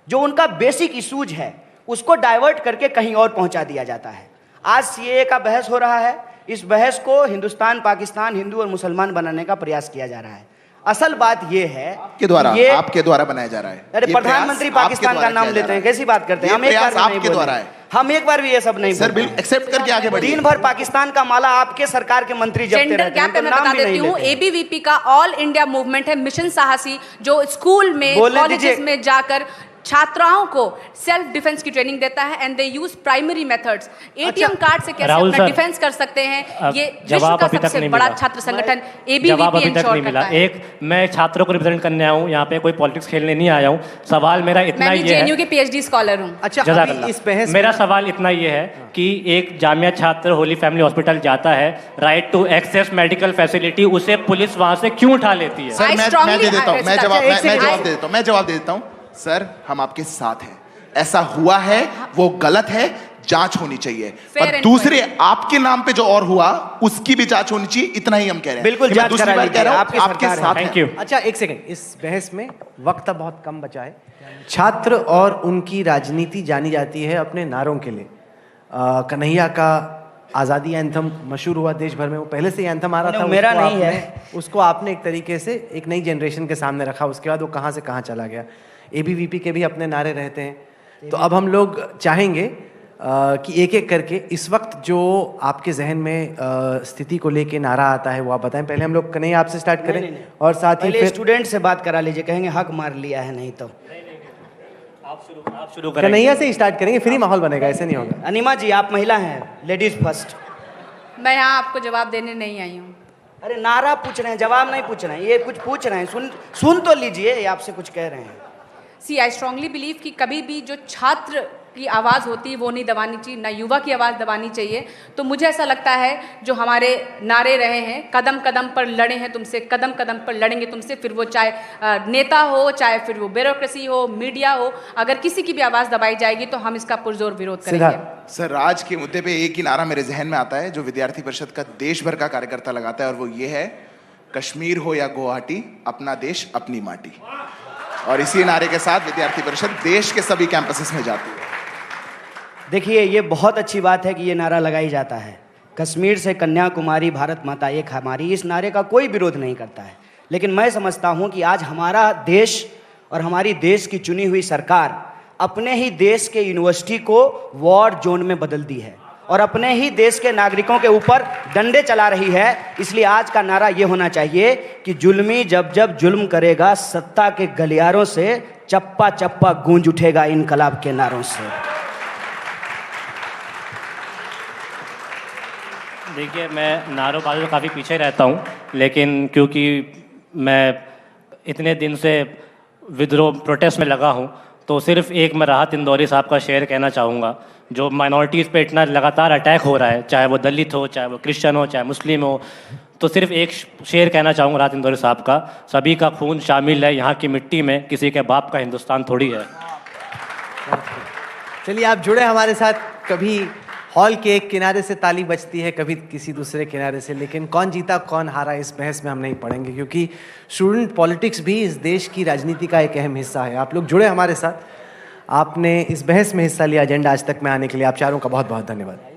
जो उनका बेसिक इशूज है उसको डाइवर्ट करके कहीं और पहुंचा दिया जाता है। आज CAA का बहस हो रहा है, इस बहस को हिंदुस्तान, पाकिस्तान, हिंदू और मुसलमान बनाने का प्रयास किया जा रहा है। असल बात यह है आपके द्वारा बनाया जा रहा है। अरे प्रधानमंत्री पाकिस्तान का नाम लेते हैं, कैसी बात करते हैं? हम एक बार भी ये सब नहीं सर, बिल्कुल एक्सेप्ट करके आगे बढ़िए। दिन भर पाकिस्तान का माला आपके सरकार के मंत्री जपते रहते हैं, तो नाम भी नहीं लेते। ABVP का ऑल इंडिया मूवमेंट है मिशन साहसी, जो स्कूल में, कॉलेजेस में जाकर छात्राओं को सेल्फ डिफेंस की ट्रेनिंग देता है and they use primary methods. ATM card से कैसे अपना डिफेंस कर सकते हैं, ये विश्व का सबसे बड़ा छात्र संगठन ABVP इंश्योर करता है। एक मैं छात्रों को रिप्रेजेंट करने आया हूँ, यहाँ पे कोई पॉलिटिक्स खेलने नहीं आया हूँ। सवाल मेरा इतना ही है, JNU के PhD स्कॉलर हूँ। अच्छा, इस बहस मेरा सवाल इतना ये है कि एक जामिया छात्र होली फैमिली हॉस्पिटल जाता है, right to access medical facility, उसे पुलिस वहां से क्यों उठा लेती है? सर, मैं दे देता हूँ, मैं जवाब दे देता हूँ। सर, हम आपके साथ हैं, ऐसा हुआ है, वो गलत है, जांच होनी चाहिए। पर दूसरे आपके नाम पे जो और हुआ उसकी भी जांच होनी चाहिए, इतना ही हम कह रहे हैं। बिल्कुल जांच करा लीजिए, आपके साथ। Thank you. अच्छा, एक सेकंड, इस बहस में वक्त बहुत कम बचा है। छात्र और उनकी राजनीति जानी जाती है अपने नारों के लिए। कन्हैया का आज़ादी एंथम मशहूर हुआ देश भर में, वो पहले से ही एंथम आ रहा था, मेरा नहीं है। उसको आपने एक तरीके से एक नई जनरेशन के सामने रखा, उसके बाद वो कहाँ से कहाँ चला गया। ABVP के भी अपने नारे रहते हैं। तो अब हम लोग चाहेंगे कि एक एक करके इस वक्त जो आपके जहन में स्थिति को लेके नारा आता है वो आप बताएं। पहले हम लोग कन्हैया आपसे स्टार्ट करें। नहीं। और साथ ही फिर स्टूडेंट से बात करा लीजिए, कहेंगे हक मार लिया है, नहीं तो आप शुरू करें। कन्हैया से ही स्टार्ट करेंगे, फ्री माहौल बनेगा, ऐसे नहीं होगा। अनिमा जी, आप महिला हैं, लेडीज फर्स्ट। मैं यहाँ आपको जवाब देने नहीं आई हूँ। अरे नारा पूछ रहे हैं, जवाब नहीं पूछ रहे हैं, ये कुछ पूछ रहे हैं, सुन तो लीजिए, ये आपसे कुछ कह रहे हैं। सी आई स्ट्रांगली बिलीव कि कभी भी जो छात्र की आवाज़ होती है वो नहीं दबानी चाहिए, ना युवा की आवाज़ दबानी चाहिए। तो मुझे ऐसा लगता है जो हमारे नारे रहे हैं, कदम कदम पर लड़े हैं तुमसे, कदम कदम पर लड़ेंगे तुमसे, फिर वो चाहे नेता हो, चाहे फिर वो ब्यूरोक्रेसी हो, मीडिया हो, अगर किसी की भी आवाज़ दबाई जाएगी तो हम इसका पुरजोर विरोध करेंगे। सर, आज के मुद्दे पे एक ही नारा मेरे जहन में आता है जो विद्यार्थी परिषद का देश भर का कार्यकर्ता लगाता है, और वो ये है, कश्मीर हो या गुवाहाटी, अपना देश अपनी माटी। और इसी नारे के साथ विद्यार्थी परिषद देश के सभी कैंपसेस में जाती है। देखिए, ये बहुत अच्छी बात है कि ये नारा लगाई जाता है, कश्मीर से कन्याकुमारी भारत माता एक हमारी। इस नारे का कोई विरोध नहीं करता है, लेकिन मैं समझता हूँ कि आज हमारा देश और हमारी देश की चुनी हुई सरकार अपने ही देश के यूनिवर्सिटी को वॉर जोन में बदल दी है और अपने ही देश के नागरिकों के ऊपर डंडे चला रही है। इसलिए आज का नारा ये होना चाहिए कि जुल्मी जब जब जुल्म करेगा, सत्ता के गलियारों से चप्पा चप्पा गूंज उठेगा इनकलाब के नारों से। देखिए, मैं नारोबाजी में काफ़ी पीछे रहता हूँ, लेकिन क्योंकि मैं इतने दिन से विद्रोह प्रोटेस्ट में लगा हूँ, तो सिर्फ एक मैं राहत इंदौरी साहब का शेर कहना चाहूँगा। जो माइनॉरिटीज़ पे इतना लगातार अटैक हो रहा है, चाहे वो दलित हो, चाहे वो क्रिश्चियन हो, चाहे मुस्लिम हो, तो सिर्फ एक शेर कहना चाहूँगा राहत इंदौरी साहब का, सभी का खून शामिल है यहाँ की मिट्टी में, किसी के बाप का हिंदुस्तान थोड़ी है। चलिए, आप जुड़े हमारे साथ। कभी हॉल के एक किनारे से ताली बजती है, कभी किसी दूसरे किनारे से, लेकिन कौन जीता कौन हारा इस बहस में हम नहीं पड़ेंगे, क्योंकि स्टूडेंट पॉलिटिक्स भी इस देश की राजनीति का एक अहम हिस्सा है। आप लोग जुड़े हमारे साथ, आपने इस बहस में हिस्सा लिया। एजेंडा आज तक में आने के लिए आप चारों का बहुत बहुत धन्यवाद।